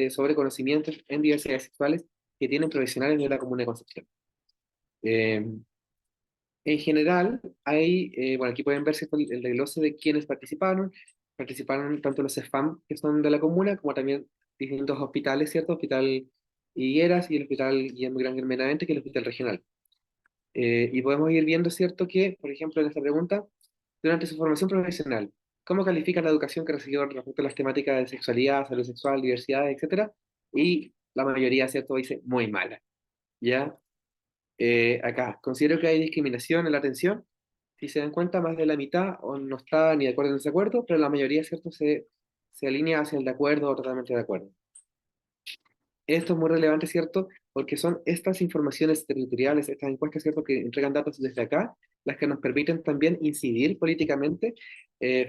sobre conocimientos en diversidades sexuales que tienen profesionales de la Comuna de Concepción? Eh, en general, bueno, aquí pueden ver ¿cierto? El desglose de quienes participaron. Participaron tanto los CEFAM, que son de la comuna, como también distintos hospitales, ¿cierto? Hospital Higueras y el Hospital Guillermo Gran Benavente, que es el hospital regional. Y podemos ir viendo, ¿cierto? Que, por ejemplo, en esta pregunta, durante su formación profesional, ¿cómo califica la educación que recibió respecto a las temáticas de sexualidad, salud sexual, diversidad, etcétera? Y la mayoría, ¿cierto? Dice muy mala, ¿ya? Acá, considero que hay discriminación en la atención. Si se dan cuenta, más de la mitad o no está ni de acuerdo ni de desacuerdo, pero la mayoría, ¿cierto? Se alinea hacia el de acuerdo o totalmente de acuerdo. Esto es muy relevante, ¿cierto? Porque son estas informaciones territoriales, estas encuestas, ¿cierto? Que entregan datos desde acá, las que nos permiten también incidir políticamente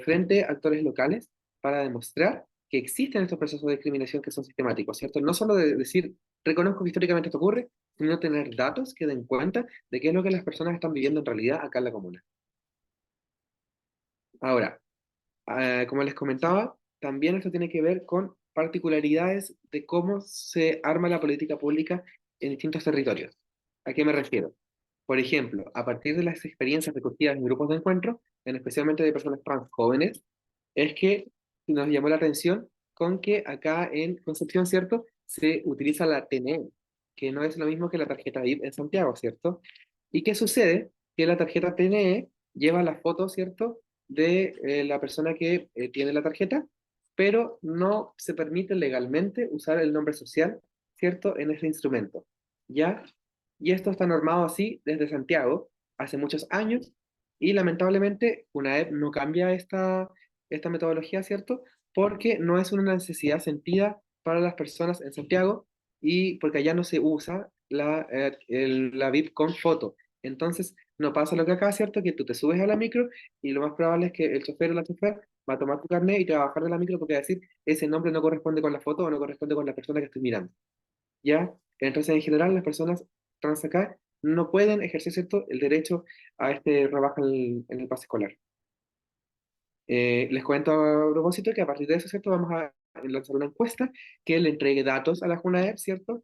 frente a actores locales para demostrar que existen estos procesos de discriminación que son sistemáticos, ¿cierto? No solo de decir, reconozco que históricamente esto ocurre, sino tener datos que den cuenta de qué es lo que las personas están viviendo en realidad acá en la comuna. Ahora, como les comentaba, también esto tiene que ver con particularidades de cómo se arma la política pública en distintos territorios. ¿A qué me refiero? Por ejemplo, a partir de las experiencias recogidas en grupos de encuentro, en especialmente de personas trans jóvenes, es que nos llamó la atención con que acá en Concepción, ¿cierto? Se utiliza la TNE, que no es lo mismo que la tarjeta VIP en Santiago, ¿cierto? ¿Y qué sucede? Que la tarjeta TNE lleva la foto, ¿cierto? De la persona que tiene la tarjeta, pero no se permite legalmente usar el nombre social, ¿cierto? En ese instrumento, ¿ya? Y esto está normado así desde Santiago hace muchos años y lamentablemente UNAEP no cambia esta metodología, ¿cierto? Porque no es una necesidad sentida para las personas en Santiago y porque allá no se usa la VIP con foto. Entonces, no pasa lo que acá, ¿cierto? Que tú te subes a la micro y lo más probable es que el chofer o la chofer va a tomar tu carnet y te va a bajar de la micro porque va a decir, ese nombre no corresponde con la foto o no corresponde con la persona que estoy mirando. ¿Ya? Entonces, en general, las personas trans acá no pueden ejercer, ¿cierto? El derecho a este rebaja en el pase escolar. Les cuento a propósito que a partir de eso, ¿cierto? Vamos a lanzar una encuesta que le entregue datos a la JUNAEP, ¿cierto?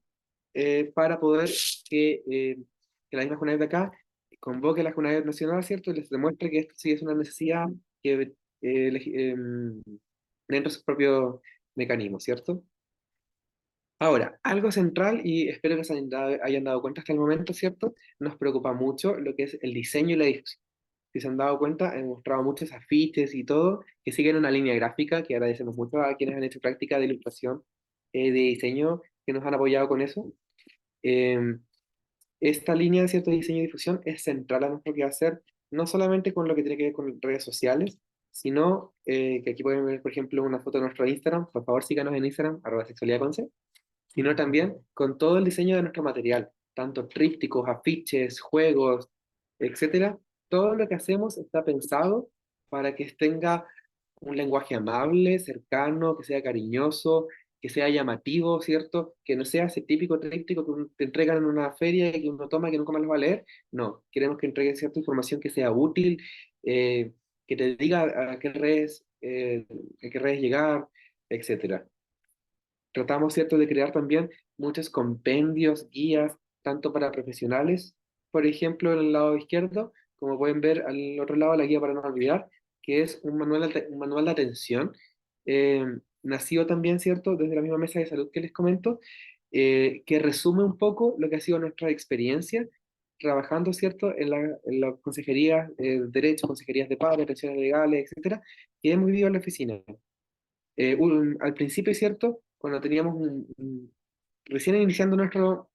Para poder que la misma JUNAEP de acá convoque a la JUNAEP nacional, ¿cierto? Y les demuestre que esto sí es una necesidad que, dentro de sus propios mecanismos, ¿cierto? Ahora, algo central, y espero que se hayan dado cuenta hasta el momento, ¿cierto? Nos preocupa mucho lo que es el diseño y la difusión. Si se han dado cuenta, he mostrado muchos afiches y todo, que siguen una línea gráfica, que agradecemos mucho a quienes han hecho práctica de ilustración, de diseño, que nos han apoyado con eso. Eh, Esta línea de cierto diseño y difusión es central a nuestro quehacer, no solamente con lo que tiene que ver con redes sociales, sino que aquí pueden ver, por ejemplo, una foto de nuestro Instagram. Por favor, síganos en Instagram, @sexualidadconce, sino también con todo el diseño de nuestro material, tanto trípticos, afiches, juegos, etcétera. Todo lo que hacemos está pensado para que tenga un lenguaje amable, cercano, que sea cariñoso, que sea llamativo, ¿cierto? Que no sea ese típico tríptico que te entregan en una feria y que uno toma y que nunca más lo va a leer. No, queremos que entregue cierta información que sea útil, que te diga a qué redes llegar, etcétera. Tratamos, ¿cierto?, de crear también muchos compendios, guías, tanto para profesionales, por ejemplo, en el lado izquierdo, como pueden ver al otro lado, la guía para no olvidar, que es un manual de atención, eh, nacido también, ¿cierto?, desde la misma mesa de salud que les comento, que resume un poco lo que ha sido nuestra experiencia trabajando, ¿cierto?, en la consejería de Derecho, consejerías de padres, atenciones legales, etcétera, que hemos vivido en la oficina. Al principio, es cierto, cuando teníamos recién iniciando nuestro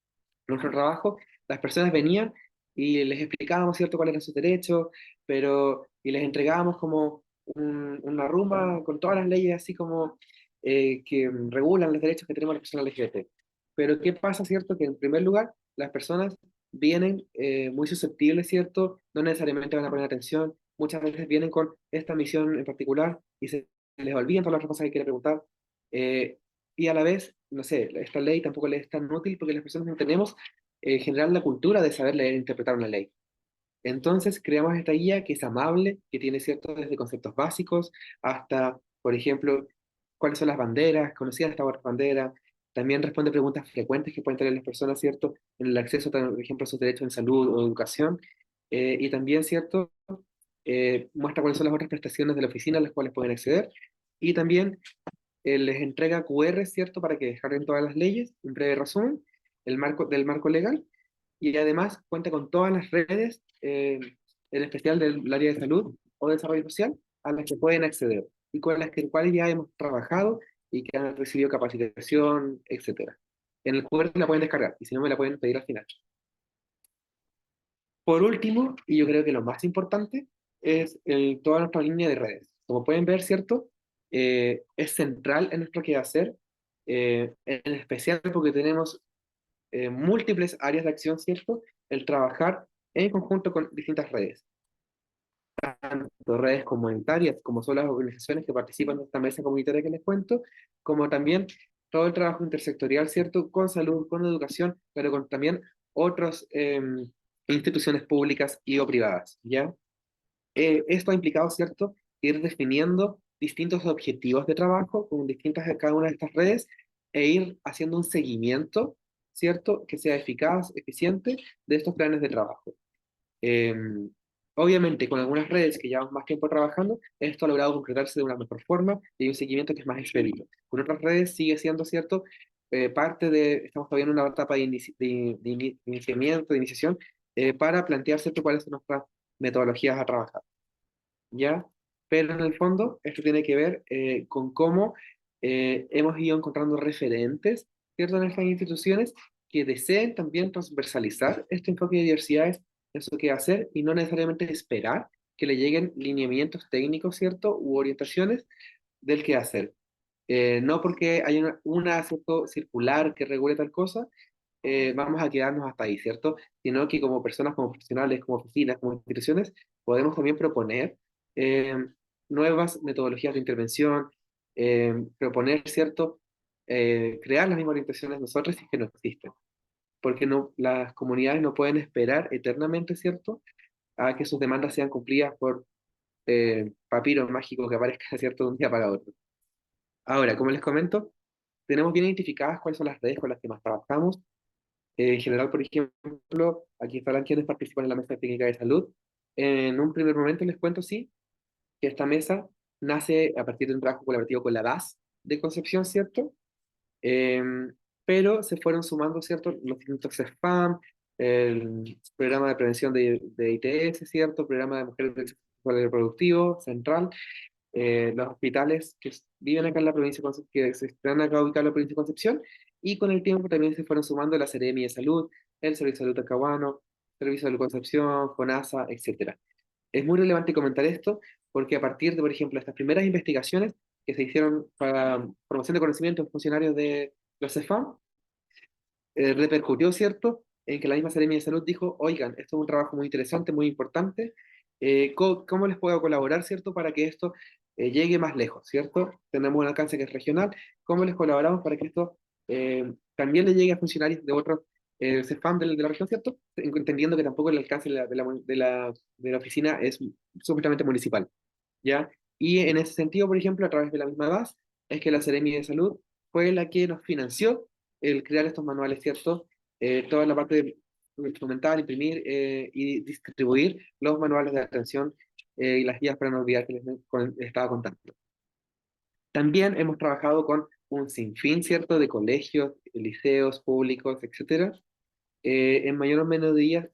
trabajo, las personas venían y les explicábamos, cierto, cuáles eran sus derechos, y les entregábamos como una rumba con todas las leyes así como que regulan los derechos que tenemos las personas LGBT. Pero ¿qué pasa, cierto? Que en primer lugar, las personas vienen muy susceptibles, cierto, no necesariamente van a poner atención, muchas veces vienen con esta misión en particular y se les olvidan todas las otras cosas que quiere preguntar. eh, y a la vez, no sé, esta ley tampoco les es tan útil porque las personas no tenemos en general la cultura de saber leer e interpretar una ley. Entonces creamos esta guía que es amable, que tiene ciertos desde conceptos básicos hasta, por ejemplo, cuáles son las banderas, conocidas estas banderas. También responde preguntas frecuentes que pueden tener las personas, ¿cierto? En el acceso, por ejemplo, a sus derechos en salud o educación. Y también, ¿cierto? Muestra cuáles son las otras prestaciones de la oficina a las cuales pueden acceder. Y también les entrega QR, ¿cierto? Para que descarguen todas las leyes, un breve resumen del marco legal y además cuenta con todas las redes, en especial del área de salud o desarrollo social, a las que pueden acceder y con las cuales ya hemos trabajado y que han recibido capacitación, etcétera. En el QR la pueden descargar y si no me la pueden pedir al final. Por último, y yo creo que lo más importante, es toda nuestra línea de redes. Como pueden ver, ¿cierto? Es central en nuestro quehacer, en especial porque tenemos múltiples áreas de acción, ¿cierto? El trabajar en conjunto con distintas redes, tanto redes comunitarias, como son las organizaciones que participan de esta mesa comunitaria que les cuento, como también todo el trabajo intersectorial, ¿cierto? Con salud, con educación, pero con también otras instituciones públicas y o privadas, ¿ya? Esto ha implicado, ¿cierto?, ir definiendo distintos objetivos de trabajo con distintas de cada una de estas redes e ir haciendo un seguimiento, ¿cierto?, que sea eficaz, eficiente de estos planes de trabajo. Eh, Obviamente, con algunas redes que llevamos más tiempo trabajando, esto ha logrado concretarse de una mejor forma y hay un seguimiento que es más expedito. Con otras redes sigue siendo, ¿cierto?, parte de, estamos todavía en una etapa de iniciamiento, de iniciación, para plantear, ¿cierto?, cuáles son nuestras metodologías a trabajar. ¿Ya? Pero en el fondo, esto tiene que ver con cómo hemos ido encontrando referentes, ¿cierto?, en estas instituciones que deseen también transversalizar este enfoque de diversidades en su quehacer y no necesariamente esperar que le lleguen lineamientos técnicos, ¿cierto?, u orientaciones del quehacer. No porque hay ¿cierto?, circular que regule tal cosa, vamos a quedarnos hasta ahí, ¿cierto? Sino que como personas, como profesionales, como oficinas, como instituciones, podemos también proponer eh, nuevas metodologías de intervención, proponer, ¿cierto? Crear las mismas orientaciones nosotros si es que no existen. Porque no, las comunidades no pueden esperar eternamente, ¿cierto?, a que sus demandas sean cumplidas por papiro mágico que aparezca, ¿cierto?, de un día para otro. Ahora, como les comento, tenemos bien identificadas cuáles son las redes con las que más trabajamos. En general, por ejemplo, aquí estarán quienes participan en la mesa técnica de salud. En un primer momento les cuento, sí, que esta mesa nace a partir de un trabajo colaborativo con la DAS de Concepción, ¿cierto? Pero se fueron sumando, ¿cierto?, los distintos CEFAM, el programa de prevención de ITS, ¿cierto? El programa de mujeres del sector reproductivo central, los hospitales que viven acá en la provincia de Concepción, que se están acá ubicados en la provincia de Concepción, y con el tiempo también se fueron sumando la Seremi de Salud, el Servicio de Salud Talcahuano, Servicio de Salud Concepción, FONASA, etcétera. Es muy relevante comentar esto porque a partir de, por ejemplo, estas primeras investigaciones que se hicieron para promoción de conocimiento en funcionarios de los CEFAM, repercutió, ¿cierto?, en que la misma Seremi de Salud dijo, oigan, esto es un trabajo muy interesante, muy importante, ¿cómo les puedo colaborar, ¿cierto?, para que esto llegue más lejos, ¿cierto? Tenemos un alcance que es regional, ¿cómo les colaboramos para que esto también le llegue a funcionarios de otros CEFAM de la región, ¿cierto? Entendiendo que tampoco el alcance de la oficina es supuestamente municipal, ¿ya? Y en ese sentido, por ejemplo, a través de la misma base, es que la Seremi de Salud fue la que nos financió el crear estos manuales, ¿cierto? Toda la parte de instrumental, imprimir y distribuir los manuales de atención y las guías para no olvidar que les estaba contando. También hemos trabajado con un sinfín, ¿cierto?, de colegios, liceos públicos, etcétera. En mayor medida,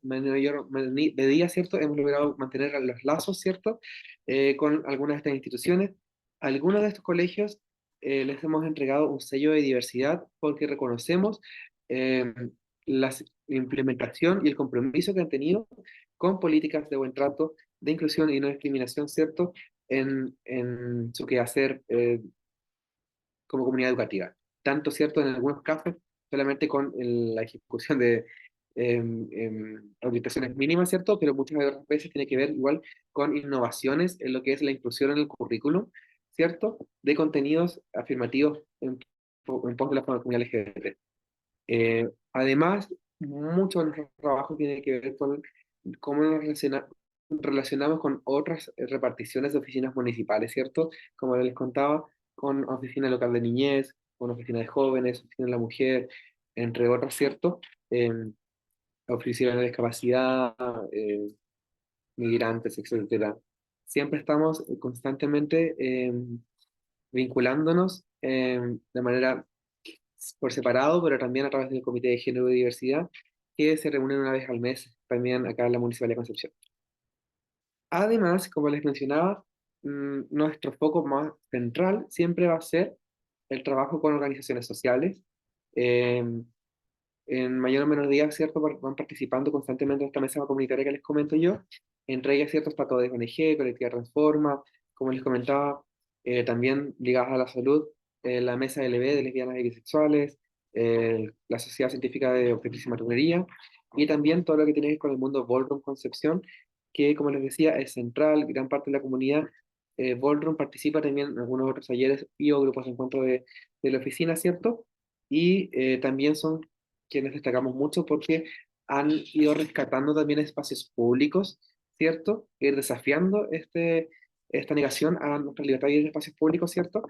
¿cierto?, hemos logrado mantener los lazos, ¿cierto?, con algunas de estas instituciones. Algunos de estos colegios les hemos entregado un sello de diversidad porque reconocemos eh, la implementación y el compromiso que han tenido con políticas de buen trato, de inclusión y no discriminación, ¿cierto?, en su quehacer como comunidad educativa. Tanto, ¿cierto?, en algunos casos, solamente con la ejecución de orientaciones mínimas, ¿cierto? Pero muchas otras veces tiene que ver igual con innovaciones en lo que es la inclusión en el currículum, ¿cierto? De contenidos afirmativos en pos de la comunidad LGBT. Además, mucho de nuestro trabajo tiene que ver con cómo nos relacionamos con otras reparticiones de oficinas municipales, ¿cierto? Como les contaba, con oficina local de niñez, con oficina de jóvenes, oficina de la mujer, entre otras, ¿cierto? Em, Oficina de discapacidad, migrantes, etcétera. Siempre estamos constantemente vinculándonos de manera por separado, pero también a través del Comité de Género y Diversidad, que se reúnen una vez al mes también acá en la Municipalidad de Concepción. Además, como les mencionaba, nuestro foco más central siempre va a ser el trabajo con organizaciones sociales. Eh, en mayor o menor medida, ¿cierto? Van participando constantemente en esta mesa comunitaria que les comento yo. Entre ellas, ¿cierto? Está todo de ONG, Colectividad Transforma, como les comentaba, también ligadas a la salud, la mesa LB de lesbianas y bisexuales, la Sociedad Científica de Obstetricia y Matronería, y también todo lo que tiene que ver con el mundo Ballroom Concepción, que como les decía es central, gran parte de la comunidad. Ballroom participa también en algunos otros talleres y o grupos de encuentro de la oficina, ¿cierto? Y también son quienes destacamos mucho porque han ido rescatando también espacios públicos, ¿cierto? Ir desafiando esta negación a nuestra libertad y espacios públicos, ¿cierto?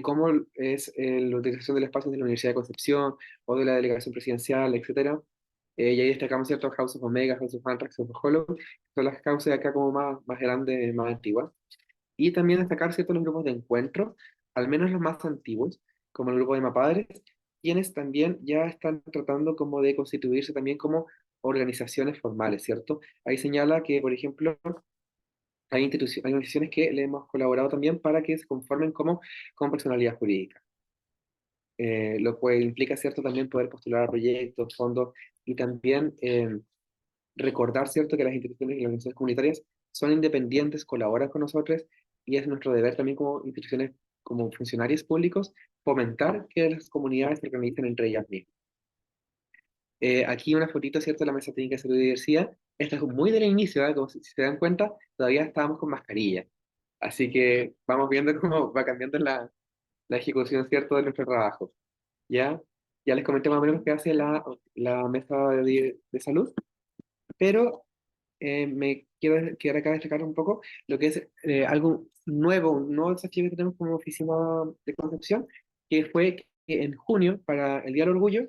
Como es la utilización del espacio de la Universidad de Concepción o de la delegación presidencial, etcétera. Y ahí destacamos, ¿cierto? House of Omega, House of Anthrax, House of Hollow, que son las causas de acá como más grandes, más antiguas. Y también destacar ciertos los grupos de encuentro, al menos los más antiguos, como el grupo de Mapadres, quienes también ya están tratando como de constituirse también como organizaciones formales, ¿cierto? Ahí señala que, por ejemplo, hay organizaciones que le hemos colaborado también para que se conformen como personalidad jurídica. Lo cual implica, ¿cierto?, también poder postular a proyectos, fondos y también recordar, ¿cierto?, que las instituciones y las organizaciones comunitarias son independientes, colaboran con nosotros y es nuestro deber también como instituciones, como funcionarios públicos, fomentar que las comunidades se organicen entre ellas mismas. Aquí una fotito, ¿cierto?, de la Mesa Técnica de Salud y Diversidad. Esta es muy del inicio, ¿eh? Como si se dan cuenta, todavía estábamos con mascarilla. Así que vamos viendo cómo va cambiando la ejecución, ¿cierto?, de nuestro trabajo. ¿Ya? Ya les comenté más o menos qué hace la Mesa de Salud, pero me quiero quedar acá a destacar un poco lo que es algo nuevo, un nuevo desafío que tenemos como oficina de Concepción, que fue que en junio, para el Día del Orgullo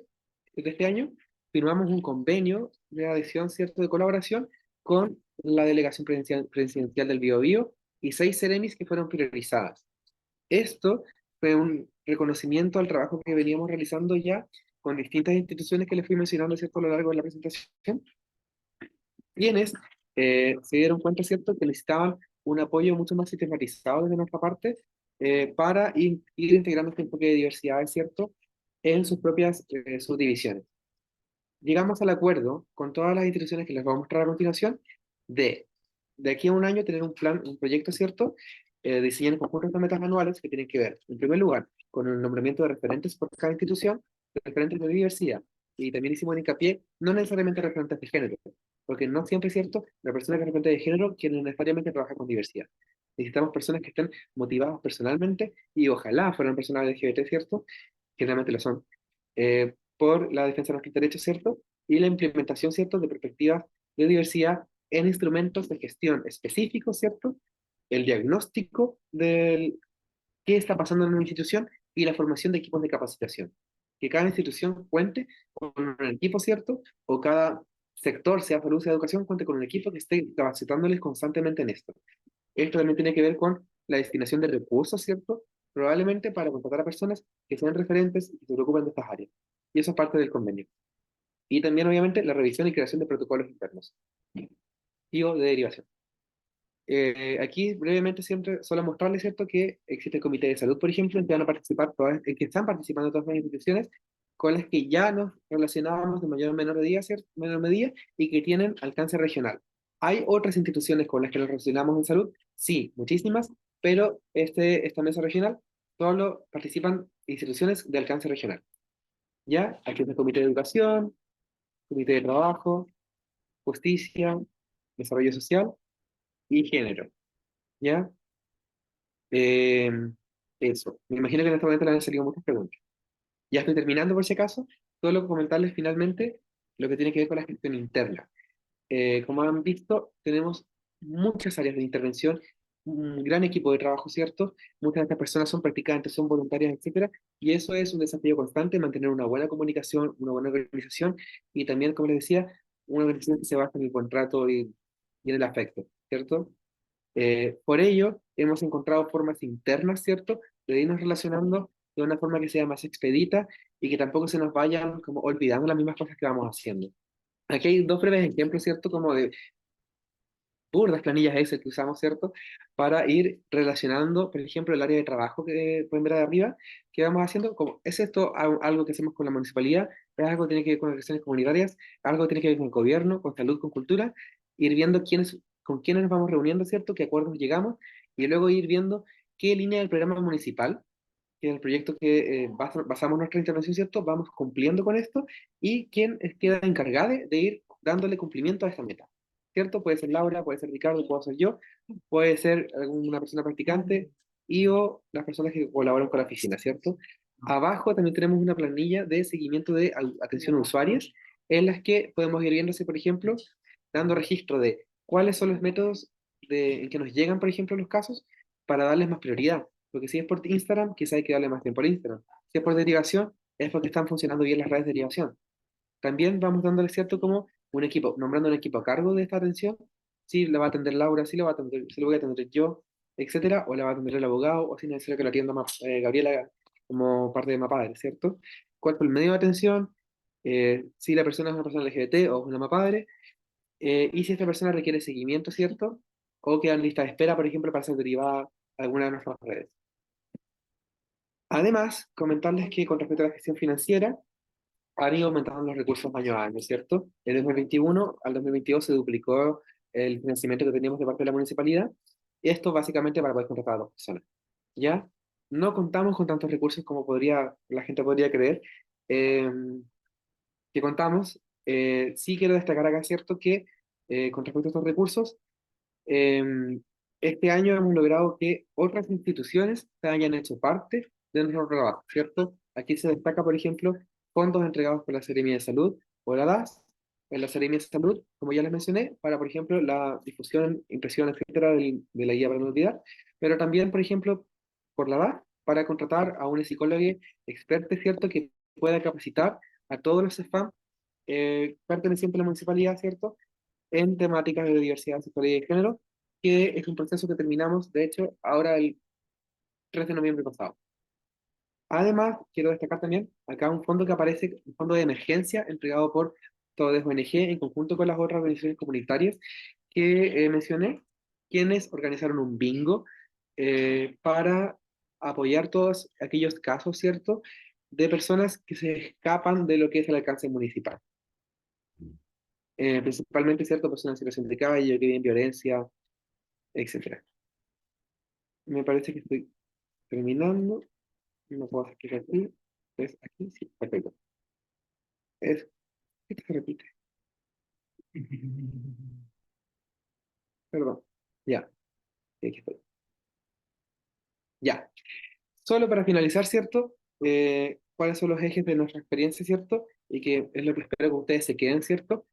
de este año, firmamos un convenio de adhesión, ¿cierto?, de colaboración con la Delegación Presidencial del Biobío y 6 Ceremis que fueron priorizadas. Esto fue un reconocimiento al trabajo que veníamos realizando ya con distintas instituciones que les fui mencionando, ¿cierto?, a lo largo de la presentación, quienes se dieron cuenta, ¿cierto?, que necesitaban un apoyo mucho más sistematizado desde nuestra parte para ir integrando este enfoque de diversidad, ¿cierto?, en sus propias subdivisiones. Llegamos al acuerdo con todas las instituciones que les voy a mostrar a continuación de, de aquí a un año tener un plan, un proyecto, ¿cierto?, diseñando conjuntos de metas anuales que tienen que ver, en primer lugar, con el nombramiento de referentes por cada institución, referentes de diversidad, y también hicimos hincapié, no necesariamente referentes de género, porque no siempre es cierto, la persona que es referente de género quiere necesariamente trabajar con diversidad. Necesitamos personas que estén motivadas personalmente y ojalá fueran personas LGBT, ¿cierto? Generalmente lo son. Por la defensa de nuestros derechos, ¿cierto? Y la implementación, ¿cierto?, de perspectivas de diversidad en instrumentos de gestión específicos, ¿cierto? El diagnóstico del qué está pasando en una institución y la formación de equipos de capacitación. Que cada institución cuente con un equipo, ¿cierto? O cada sector, sea salud, sea educación, cuente con un equipo que esté capacitándoles constantemente en esto. Esto también tiene que ver con la destinación de recursos, ¿cierto? Probablemente para contratar a personas que sean referentes y que se preocupen de estas áreas. Y eso es parte del convenio. Y también, obviamente, la revisión y creación de protocolos internos y o de derivación. Aquí brevemente siempre suelo mostrarles, ¿cierto?, que existe el Comité de Salud, por ejemplo, en que van a participar en que están participando todas las instituciones con las que ya nos relacionábamos de mayor o menor medida, ¿cierto?, menor medida, y que tienen alcance regional. ¿Hay otras instituciones con las que nos relacionamos en salud? Sí, muchísimas, pero esta mesa regional solo participan instituciones de alcance regional. ¿Ya? Aquí está el Comité de Educación, Comité de Trabajo, Justicia, Desarrollo Social y Género. ¿Ya? Eh, Eso. Me imagino que en este momento le han salido muchas preguntas. Ya estoy terminando por si acaso. Solo comentarles finalmente lo que tiene que ver con la gestión interna. Como han visto, tenemos muchas áreas de intervención, un gran equipo de trabajo, ¿cierto? Muchas de estas personas son practicantes, son voluntarias, etcétera, y eso es un desafío constante, mantener una buena comunicación, una buena organización, y también, como les decía, una organización que se basa en el contrato y en el afecto, ¿cierto? Por ello, hemos encontrado formas internas, ¿cierto?, de irnos relacionando de una forma que sea más expedita y que tampoco se nos vayan como olvidando las mismas cosas que vamos haciendo. Aquí hay dos breves ejemplos, ¿cierto?, como de burdas planillas Excel que usamos, ¿cierto? Para ir relacionando, por ejemplo, el área de trabajo que pueden ver de arriba, que vamos haciendo, como, ¿es esto algo que hacemos con la municipalidad? ¿Es algo que tiene que ver con acciones comunitarias? ¿Algo que tiene que ver con el gobierno, con salud, con cultura? Ir viendo con quiénes nos vamos reuniendo, ¿cierto? ¿Qué acuerdos llegamos? Y luego ir viendo qué línea del programa municipal, que es el proyecto que basamos nuestra intervención, ¿cierto? Vamos cumpliendo con esto y quién queda encargado de ir dándole cumplimiento a esta meta, ¿cierto? Puede ser Laura, puede ser Ricardo, puedo ser yo, puede ser alguna persona practicante y o las personas que colaboran con la oficina, ¿cierto? Abajo también tenemos una planilla de seguimiento de atención a usuarios en las que podemos ir viéndose, por ejemplo, dando registro de cuáles son los métodos en que nos llegan, por ejemplo, los casos para darles más prioridad. Porque si es por Instagram, quizá hay que darle más tiempo por Instagram. Si es por derivación, es porque están funcionando bien las redes de derivación. También vamos dándole cierto como un equipo, nombrando un equipo a cargo de esta atención, si la va a atender Laura, si la va a atender, si lo voy a atender yo, etcétera, o la va a atender el abogado, o si es necesario que la atienda Gabriela como parte de MAPADRE, ¿cierto? ¿Cuál fue el medio de atención? Si la persona es una persona LGBT o es una MAPADRE, y si esta persona requiere seguimiento, ¿cierto? O queda en lista de espera, por ejemplo, para ser derivada a alguna de nuestras redes. Además, comentarles que con respecto a la gestión financiera, han ido aumentando los recursos año a año, ¿cierto? En 2021 al 2022 se duplicó el financiamiento que teníamos de parte de la municipalidad, y esto básicamente para poder contratar a dos personas, ¿ya? No contamos con tantos recursos como la gente podría creer eh, que contamos. Sí quiero destacar acá, ¿cierto?, que con respecto a estos recursos, eh, este año hemos logrado que otras instituciones se hayan hecho parte de nuestro trabajo, ¿cierto? Aquí se destaca, por ejemplo, fondos entregados por la Seremia de Salud o la DAS, en la Seremia de Salud, como ya les mencioné, para, por ejemplo, la difusión, impresión, etcétera, de la guía para la olvidar, pero también, por ejemplo, por la DAS, para contratar a un psicólogo experto, ¿cierto?, que pueda capacitar a todos los CEFAM pertenecientes a la municipalidad, ¿cierto?, en temáticas de diversidad, sexualidad y género, que es un proceso que terminamos, de hecho, ahora el 3 de noviembre pasado. Además, quiero destacar también acá un fondo que aparece, un fondo de emergencia entregado por Todes ONG en conjunto con las otras organizaciones comunitarias que mencioné, quienes organizaron un bingo para apoyar todos aquellos casos, ¿cierto?, de personas que se escapan de lo que es el alcance municipal. Principalmente, ¿cierto?, personas en situación de calle, que viven violencia, etcétera. Me parece que estoy terminando. No puedo hacer clic aquí. ¿Es aquí? Sí, perfecto. Es, esto se repite. Perdón. Ya, sí, aquí estoy. Ya. Solo para finalizar, ¿cierto? ¿Cuáles son los ejes de nuestra experiencia, ¿cierto? Y que es lo que espero que ustedes se queden, ¿cierto?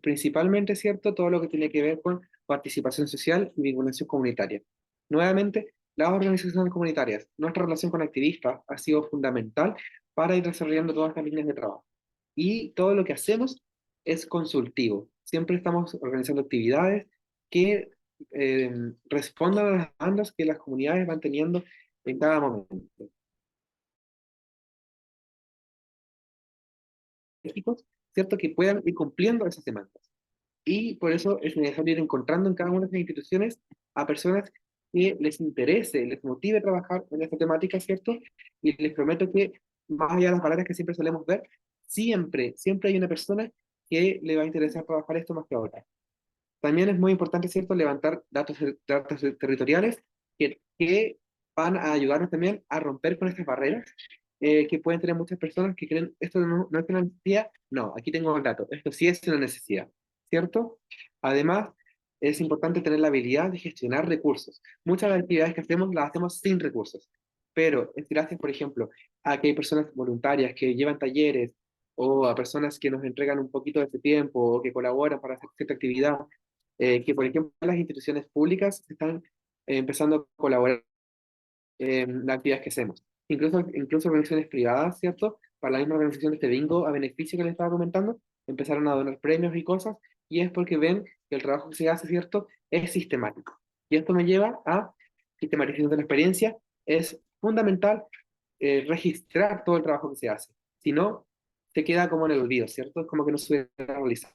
Principalmente, ¿cierto? Todo lo que tiene que ver con participación social y vinculación comunitaria. Nuevamente, las organizaciones comunitarias, nuestra relación con activistas ha sido fundamental para ir desarrollando todas estas líneas de trabajo. Y todo lo que hacemos es consultivo. Siempre estamos organizando actividades que respondan a las demandas que las comunidades van teniendo en cada momento. ¿Cierto? Que puedan ir cumpliendo esas demandas. Y por eso es necesario ir encontrando en cada una de las instituciones a personas que les interese, les motive trabajar en esta temática, ¿cierto? Y les prometo que, más allá de las barreras que siempre solemos ver, siempre hay una persona que le va a interesar trabajar esto más que ahora. También es muy importante, ¿cierto?, levantar datos territoriales que van a ayudarnos también a romper con estas barreras que pueden tener muchas personas que creen esto no es una necesidad. No, aquí tengo el dato, esto sí es una necesidad, ¿cierto? Además, es importante tener la habilidad de gestionar recursos. Muchas de las actividades que hacemos las hacemos sin recursos, pero es gracias, por ejemplo, a que hay personas voluntarias que llevan talleres, o a personas que nos entregan un poquito de ese tiempo o que colaboran para hacer cierta actividad, que por ejemplo las instituciones públicas están empezando a colaborar las actividades que hacemos. Incluso organizaciones privadas, ¿cierto? Para la misma organización de este bingo a beneficio que les estaba comentando, empezaron a donar premios y cosas, y es porque ven que el trabajo que se hace, ¿cierto? Es sistemático. Y esto me lleva a sistematización de la experiencia. Es fundamental registrar todo el trabajo que se hace. Si no, se queda como en el olvido, ¿cierto? Es como que no se hubiera realizado.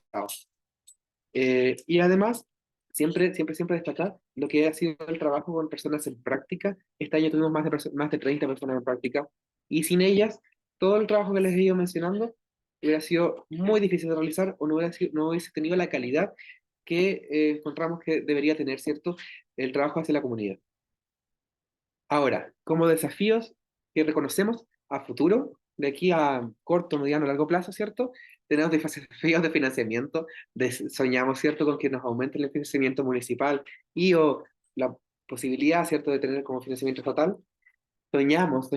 Y además, siempre destacar lo que ha sido el trabajo con personas en práctica. Este año tuvimos más de 30 personas en práctica y sin ellas, todo el trabajo que les he ido mencionando hubiera sido muy difícil de realizar o no hubiese tenido la calidad que encontramos que debería tener, ¿cierto? El trabajo hacia la comunidad. Ahora, como desafíos que reconocemos a futuro, de aquí a corto, mediano, largo plazo, ¿cierto? Tenemos desafíos de financiamiento, soñamos, ¿cierto?, con que nos aumente el financiamiento municipal y o la posibilidad, ¿cierto?, de tener como financiamiento estatal. Soñamos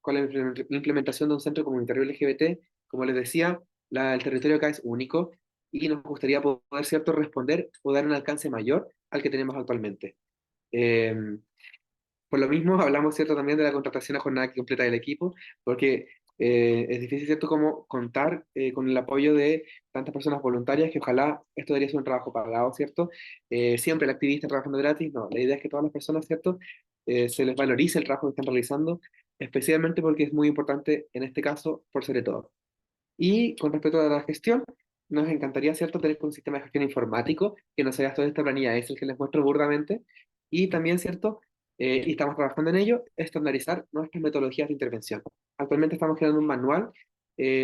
con la implementación de un centro comunitario LGBT. Como les decía, el territorio acá es único y nos gustaría poder, ¿cierto?, responder o dar un alcance mayor al que tenemos actualmente. Eh, por lo mismo, hablamos, ¿cierto?, también de la contratación a jornada completa del equipo, porque es difícil, ¿cierto?, como contar con el apoyo de tantas personas voluntarias, que ojalá esto debería ser un trabajo pagado, ¿cierto? Siempre el activista trabajando gratis, no, la idea es que todas las personas, ¿cierto?, se les valorice el trabajo que están realizando, especialmente porque es muy importante en este caso, por sobre todo. Y con respecto a la gestión, nos encantaría, ¿cierto?, tener un sistema de gestión informático que nos haga toda esta planilla Excel que les muestro burdamente. Y también, ¿cierto?, y estamos trabajando en ello, estandarizar nuestras metodologías de intervención. Actualmente estamos creando un manual,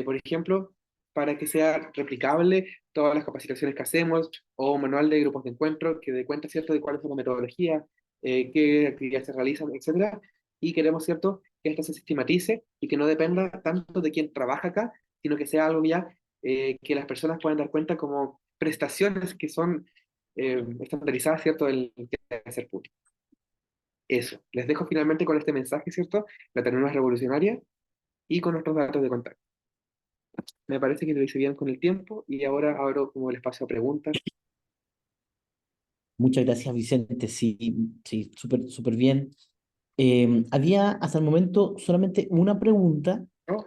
por ejemplo, para que sea replicable todas las capacitaciones que hacemos, o un manual de grupos de encuentro que dé cuenta, ¿cierto?, de cuáles son las metodologías, qué actividades se realizan, etcétera. Y queremos, ¿cierto?, que esto se sistematice y que no dependa tanto de quien trabaja acá, sino que sea algo ya que las personas puedan dar cuenta como prestaciones que son estandarizadas, ¿cierto?, del hacer público. Eso, les dejo finalmente con este mensaje, ¿cierto? La ternura es revolucionaria y con nuestros datos de contacto. Me parece que lo hice bien con el tiempo y ahora abro como el espacio a preguntas. Muchas gracias, Vicente. Sí, sí, súper, súper bien. Había hasta el momento solamente una pregunta ¿No?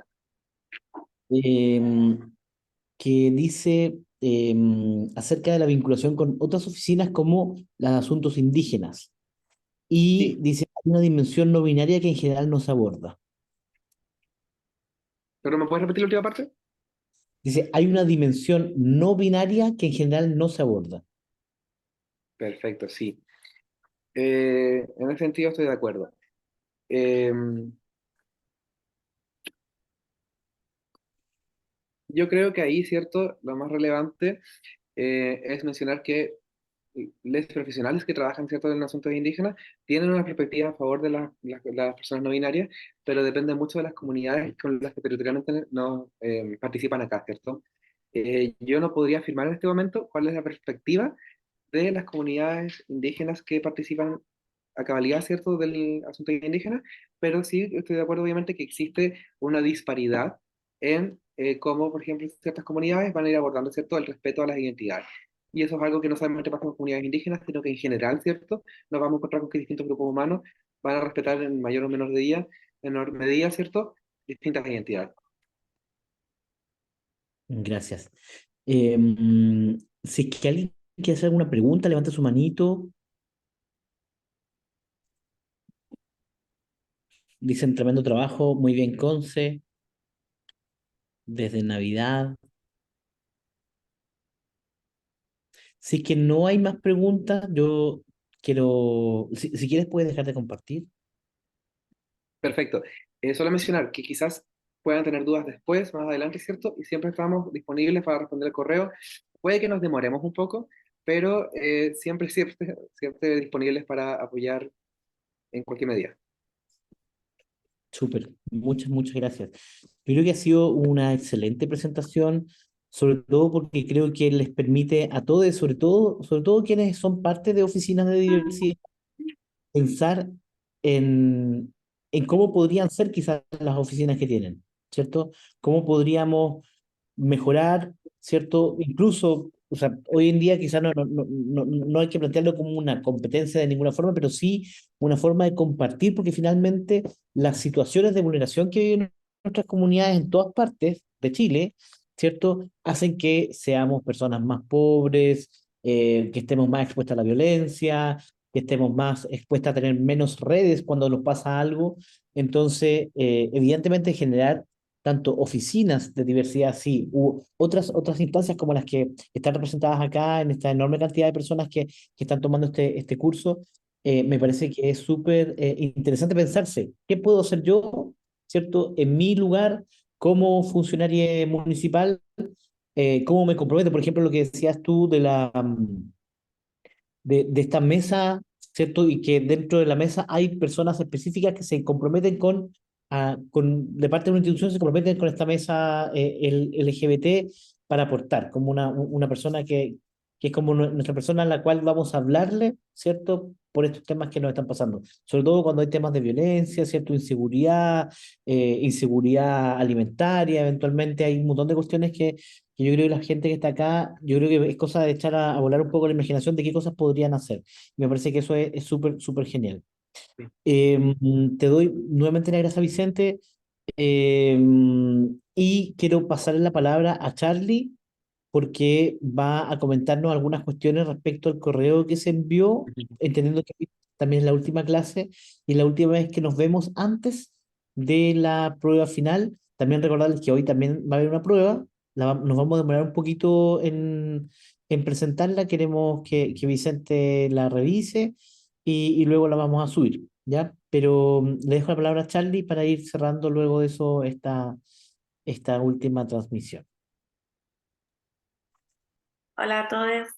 eh, que dice acerca de la vinculación con otras oficinas como las de asuntos indígenas. Y Sí, dice, hay una dimensión no binaria que en general no se aborda. pero ¿me puedes repetir la última parte? Dice, hay una dimensión no binaria que en general no se aborda. Perfecto, sí. En ese sentido estoy de acuerdo. Eh, yo creo que ahí, ¿cierto? Lo más relevante es mencionar que los profesionales que trabajan, ¿cierto?, en asuntos indígenas tienen una perspectiva a favor de las personas no binarias, pero depende mucho de las comunidades con las que territorialmente no participan acá, ¿cierto? Yo no podría afirmar en este momento cuál es la perspectiva de las comunidades indígenas que participan a cabalidad, ¿cierto?, del asunto indígena, pero sí estoy de acuerdo, obviamente, que existe una disparidad en cómo, por ejemplo, ciertas comunidades van a ir abordando, ¿cierto?, el respeto a las identidades. Y eso es algo que no solamente pasa con comunidades indígenas, sino que en general, ¿cierto?, nos vamos a encontrar con que distintos grupos humanos van a respetar en mayor o menor medida, ¿cierto?, distintas identidades. Gracias. Si es que alguien quiere hacer alguna pregunta, levanta su manito. Dicen tremendo trabajo, muy bien, Conce, desde Navidad. Si es que no hay más preguntas, yo quiero, si quieres puedes dejar de compartir. Perfecto. Solo mencionar que quizás puedan tener dudas después, más adelante, ¿cierto? Y siempre estamos disponibles para responder el correo. Puede que nos demoremos un poco, pero siempre disponibles para apoyar en cualquier medida. Súper, muchas gracias. Yo creo que ha sido una excelente presentación, sobre todo porque creo que les permite a todos, sobre todo quienes son parte de oficinas de diversidad, pensar en, en cómo podrían ser quizás las oficinas que tienen. ¿cierto? ¿Cómo podríamos mejorar, ¿cierto? Incluso, o sea, hoy en día quizás no hay que plantearlo como una competencia de ninguna forma, pero sí una forma de compartir, porque finalmente las situaciones de vulneración que viven nuestras comunidades en todas partes de Chile, ¿cierto? Hacen que seamos personas más pobres, que estemos más expuestas a la violencia, que estemos más expuestas a tener menos redes cuando nos pasa algo. Entonces, evidentemente, generar tanto oficinas de diversidad, sí, u otras instancias como las que están representadas acá en esta enorme cantidad de personas que están tomando este curso, me parece que es súper interesante pensarse, ¿qué puedo hacer yo, ¿cierto? En mi lugar como funcionario municipal, cómo me comprometo, por ejemplo, lo que decías tú de esta mesa, ¿cierto? Y que dentro de la mesa hay personas específicas que se comprometen de parte de una institución, se comprometen con esta mesa el LGBT para aportar, como una persona que es como nuestra persona a la cual vamos a hablarle, ¿cierto? Por estos temas que nos están pasando. Sobre todo cuando hay temas de violencia, ¿cierto? Inseguridad, inseguridad alimentaria, eventualmente hay un montón de cuestiones que yo creo que la gente que está acá, yo creo que es cosa de echar a volar un poco la imaginación de qué cosas podrían hacer. Y me parece que eso es súper, súper genial. Te doy nuevamente las gracias, Vicente, eh, y quiero pasarle la palabra a Charlie porque va a comentarnos algunas cuestiones respecto al correo que se envió, entendiendo que también es la última clase y la última vez que nos vemos antes de la prueba final. También recordarles que hoy también va a haber una prueba, nos vamos a demorar un poquito en presentarla, queremos que Vicente la revise y luego la vamos a subir, ¿ya? Pero le dejo la palabra a Charlie para ir cerrando luego de eso esta última transmisión. Hola a todos,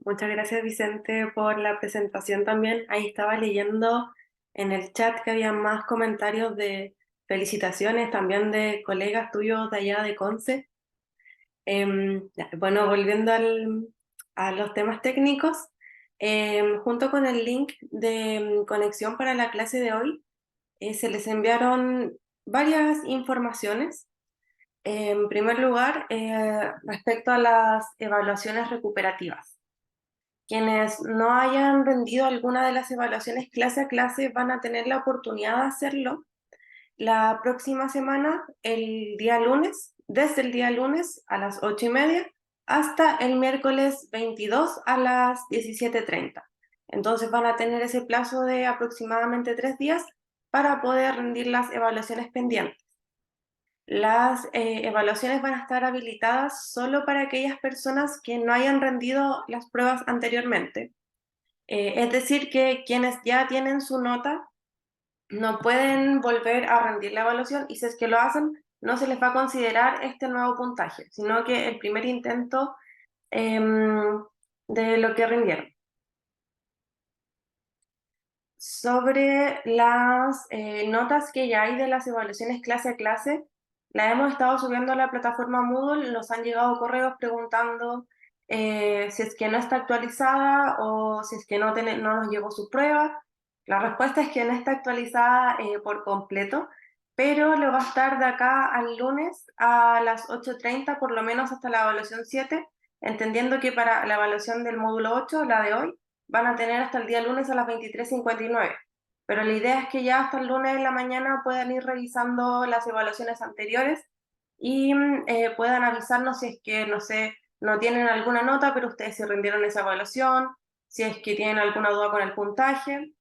muchas gracias Vicente por la presentación también. Ahí estaba leyendo en el chat que había más comentarios de felicitaciones también de colegas tuyos de allá de Conce. Bueno, volviendo a los temas técnicos, junto con el link de conexión para la clase de hoy, se les enviaron varias informaciones. En primer lugar, respecto a las evaluaciones recuperativas. Quienes no hayan rendido alguna de las evaluaciones clase a clase van a tener la oportunidad de hacerlo la próxima semana, el día lunes, desde el día lunes a las 8:30 hasta el miércoles 22 a las 17:30. Entonces van a tener ese plazo de aproximadamente 3 días para poder rendir las evaluaciones pendientes. Las evaluaciones van a estar habilitadas solo para aquellas personas que no hayan rendido las pruebas anteriormente. Es decir, que quienes ya tienen su nota no pueden volver a rendir la evaluación y si es que lo hacen, no se les va a considerar este nuevo puntaje, sino que el primer intento de lo que rindieron. Sobre las notas que ya hay de las evaluaciones clase a clase, la hemos estado subiendo a la plataforma Moodle, nos han llegado correos preguntando si es que no está actualizada o si es que no nos llegó su prueba. La respuesta es que no está actualizada por completo, pero lo va a estar de acá al lunes a las 8:30, por lo menos hasta la evaluación 7, entendiendo que para la evaluación del módulo 8, la de hoy, van a tener hasta el día lunes a las 23:59. Pero la idea es que ya hasta el lunes en la mañana puedan ir revisando las evaluaciones anteriores y puedan avisarnos si es que, no sé, no tienen alguna nota, pero ustedes se rindieron esa evaluación, si es que tienen alguna duda con el puntaje.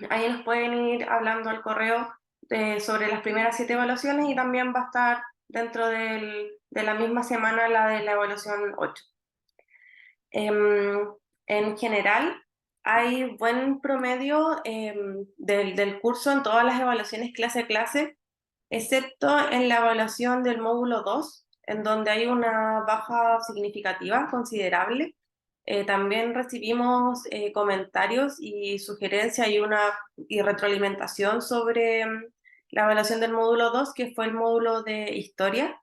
Ahí nos pueden ir hablando al correo sobre las primeras 7 evaluaciones y también va a estar dentro de la misma semana la de la evaluación 8. En general, hay buen promedio del curso en todas las evaluaciones clase a clase, excepto en la evaluación del módulo 2, en donde hay una baja significativa, considerable. También recibimos comentarios y sugerencias y retroalimentación sobre la evaluación del módulo 2, que fue el módulo de historia.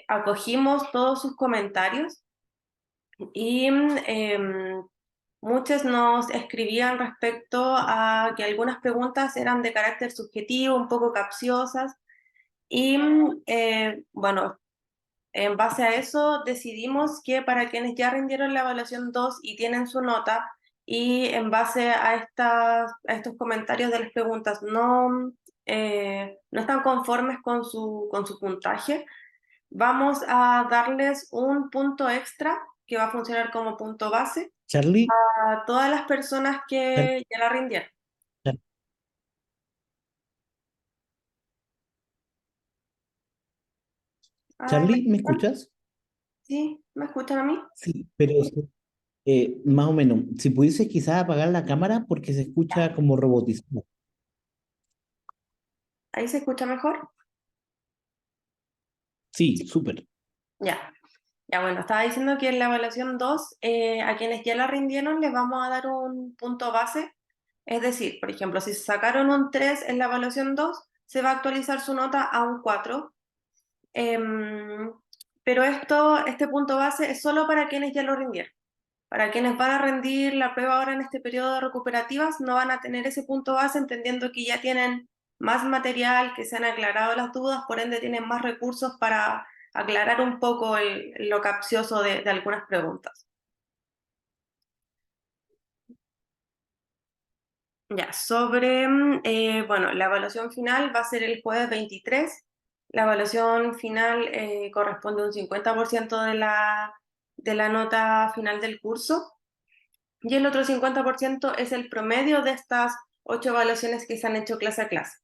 Acogimos todos sus comentarios y muchos nos escribían respecto a que algunas preguntas eran de carácter subjetivo, un poco capciosas, Y bueno, en base a eso decidimos que para quienes ya rindieron la evaluación 2 y tienen su nota, y en base a, a estos comentarios de las preguntas no están conformes con su puntaje, vamos a darles un punto extra que va a funcionar como punto base Charlie, a todas las personas Char- que ya la rindieron. Char- Ay, ¿me Charlie, ¿me escuchan? escuchas? ¿Sí? ¿Me escuchan a mí? Sí, pero más o menos, si pudieses quizás apagar la cámara porque se escucha como robotizado. ¿Ahí se escucha mejor? Sí, súper. Ya. Ya, bueno, estaba diciendo que en la evaluación 2 a quienes ya la rindieron les vamos a dar un punto base. Es decir, por ejemplo, si sacaron un 3 en la evaluación 2 se va a actualizar su nota a un 4. Em, pero este punto base es solo para quienes ya lo rindieron. Para quienes van a rendir la prueba ahora en este periodo de recuperativas, no van a tener ese punto base, entendiendo que ya tienen más material, que se han aclarado las dudas, por ende tienen más recursos para aclarar un poco lo capcioso de algunas preguntas. Ya, sobre, bueno, la evaluación final va a ser el jueves 23. La evaluación final corresponde a un 50% de la nota final del curso. Y el otro 50% es el promedio de estas 8 evaluaciones que se han hecho clase a clase.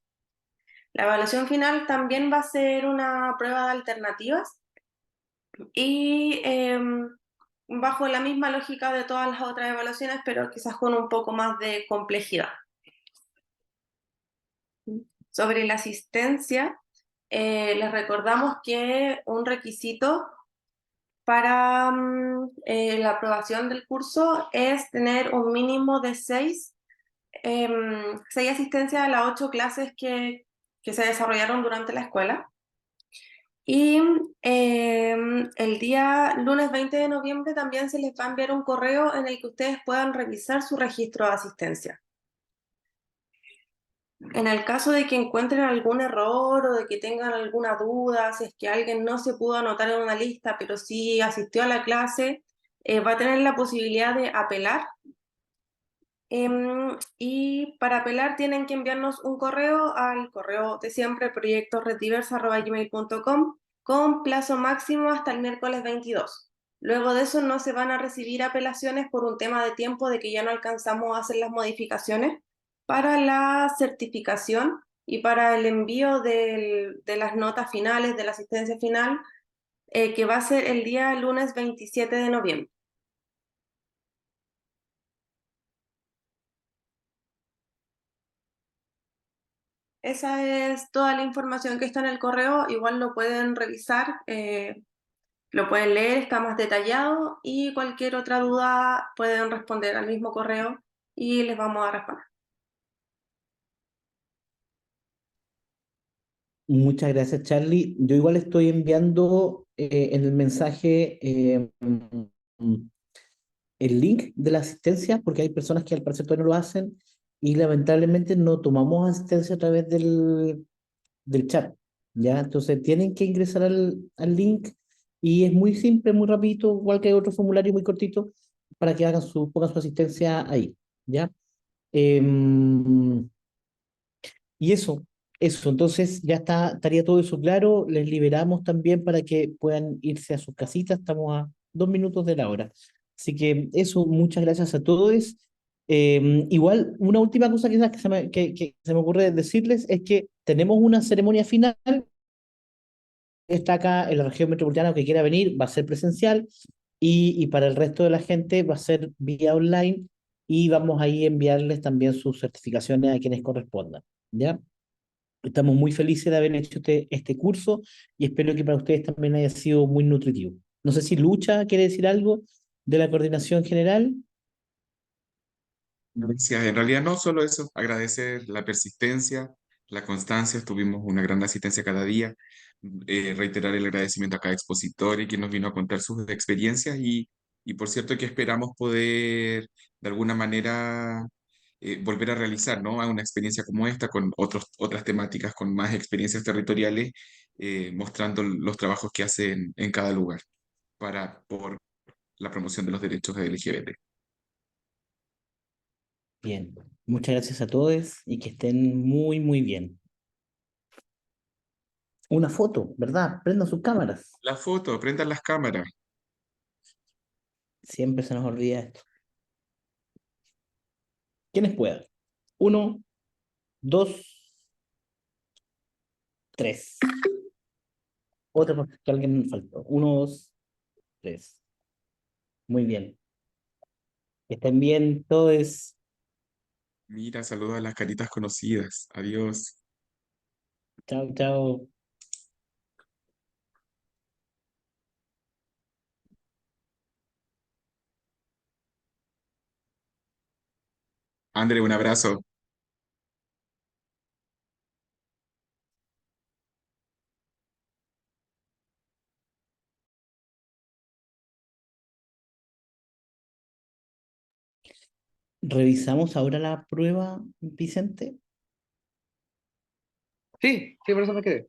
La evaluación final también va a ser una prueba de alternativas y bajo la misma lógica de todas las otras evaluaciones, pero quizás con un poco más de complejidad. Sobre la asistencia, les recordamos que un requisito para la aprobación del curso es tener un mínimo de 6 asistencias a las 8 clases que se desarrollaron durante la escuela. Y el día lunes 20 de noviembre también se les va a enviar un correo en el que ustedes puedan revisar su registro de asistencia. En el caso de que encuentren algún error o de que tengan alguna duda, si es que alguien no se pudo anotar en una lista, pero sí asistió a la clase, va a tener la posibilidad de apelar. Y para apelar tienen que enviarnos un correo al correo de siempre, proyectoreddiversa@gmail.com, con plazo máximo hasta el miércoles 22. Luego de eso no se van a recibir apelaciones por un tema de tiempo, de que ya no alcanzamos a hacer las modificaciones para la certificación y para el envío de las notas finales, de la asistencia final, que va a ser el día lunes 27 de noviembre. Esa es toda la información que está en el correo. Igual lo pueden revisar, lo pueden leer, está más detallado, y cualquier otra duda pueden responder al mismo correo y les vamos a responder. Muchas gracias, Charlie. Yo igual estoy enviando en el mensaje el link de la asistencia, porque hay personas que al parecer todavía no lo hacen y lamentablemente no tomamos asistencia a través del chat, ¿ya? Entonces tienen que ingresar al link y es muy simple, muy rapidito, igual que otro formulario muy cortito, para que pongan su asistencia ahí, ¿ya? Em, y eso, entonces ya estaría todo eso claro, les liberamos también para que puedan irse a sus casitas, estamos a 2 minutos de la hora. Así que eso, muchas gracias a todos. Igual, una última cosa quizás que se me ocurre decirles es que tenemos una ceremonia final, está acá en la región metropolitana, que quiera venir, va a ser presencial, y para el resto de la gente va a ser vía online, y vamos ahí a enviarles también sus certificaciones a quienes correspondan, ¿ya? Estamos muy felices de haber hecho este curso y espero que para ustedes también haya sido muy nutritivo. No sé si Lucha quiere decir algo de la coordinación general. Gracias. En realidad no solo eso, agradecer la persistencia, la constancia, tuvimos una gran asistencia cada día, reiterar el agradecimiento a cada expositor y quien nos vino a contar sus experiencias y por cierto que esperamos poder de alguna manera volver a realizar, ¿no? A una experiencia como esta con otras temáticas, con más experiencias territoriales mostrando los trabajos que hacen en cada lugar por la promoción de los derechos LGBT. Bien, muchas gracias a todos y que estén muy, muy bien. Una foto, ¿verdad? Prendan sus cámaras. La foto, prendan las cámaras. Siempre se nos olvida esto. ¿Quiénes puedan? Uno, dos, tres. Otra porque alguien faltó. Uno, dos, tres. Muy bien. Que estén bien todos. Mira, saludos a las caritas conocidas. Adiós. Chao, chao. André, un abrazo. Revisamos ahora la prueba, Vicente. Sí, sí, por eso me quedé.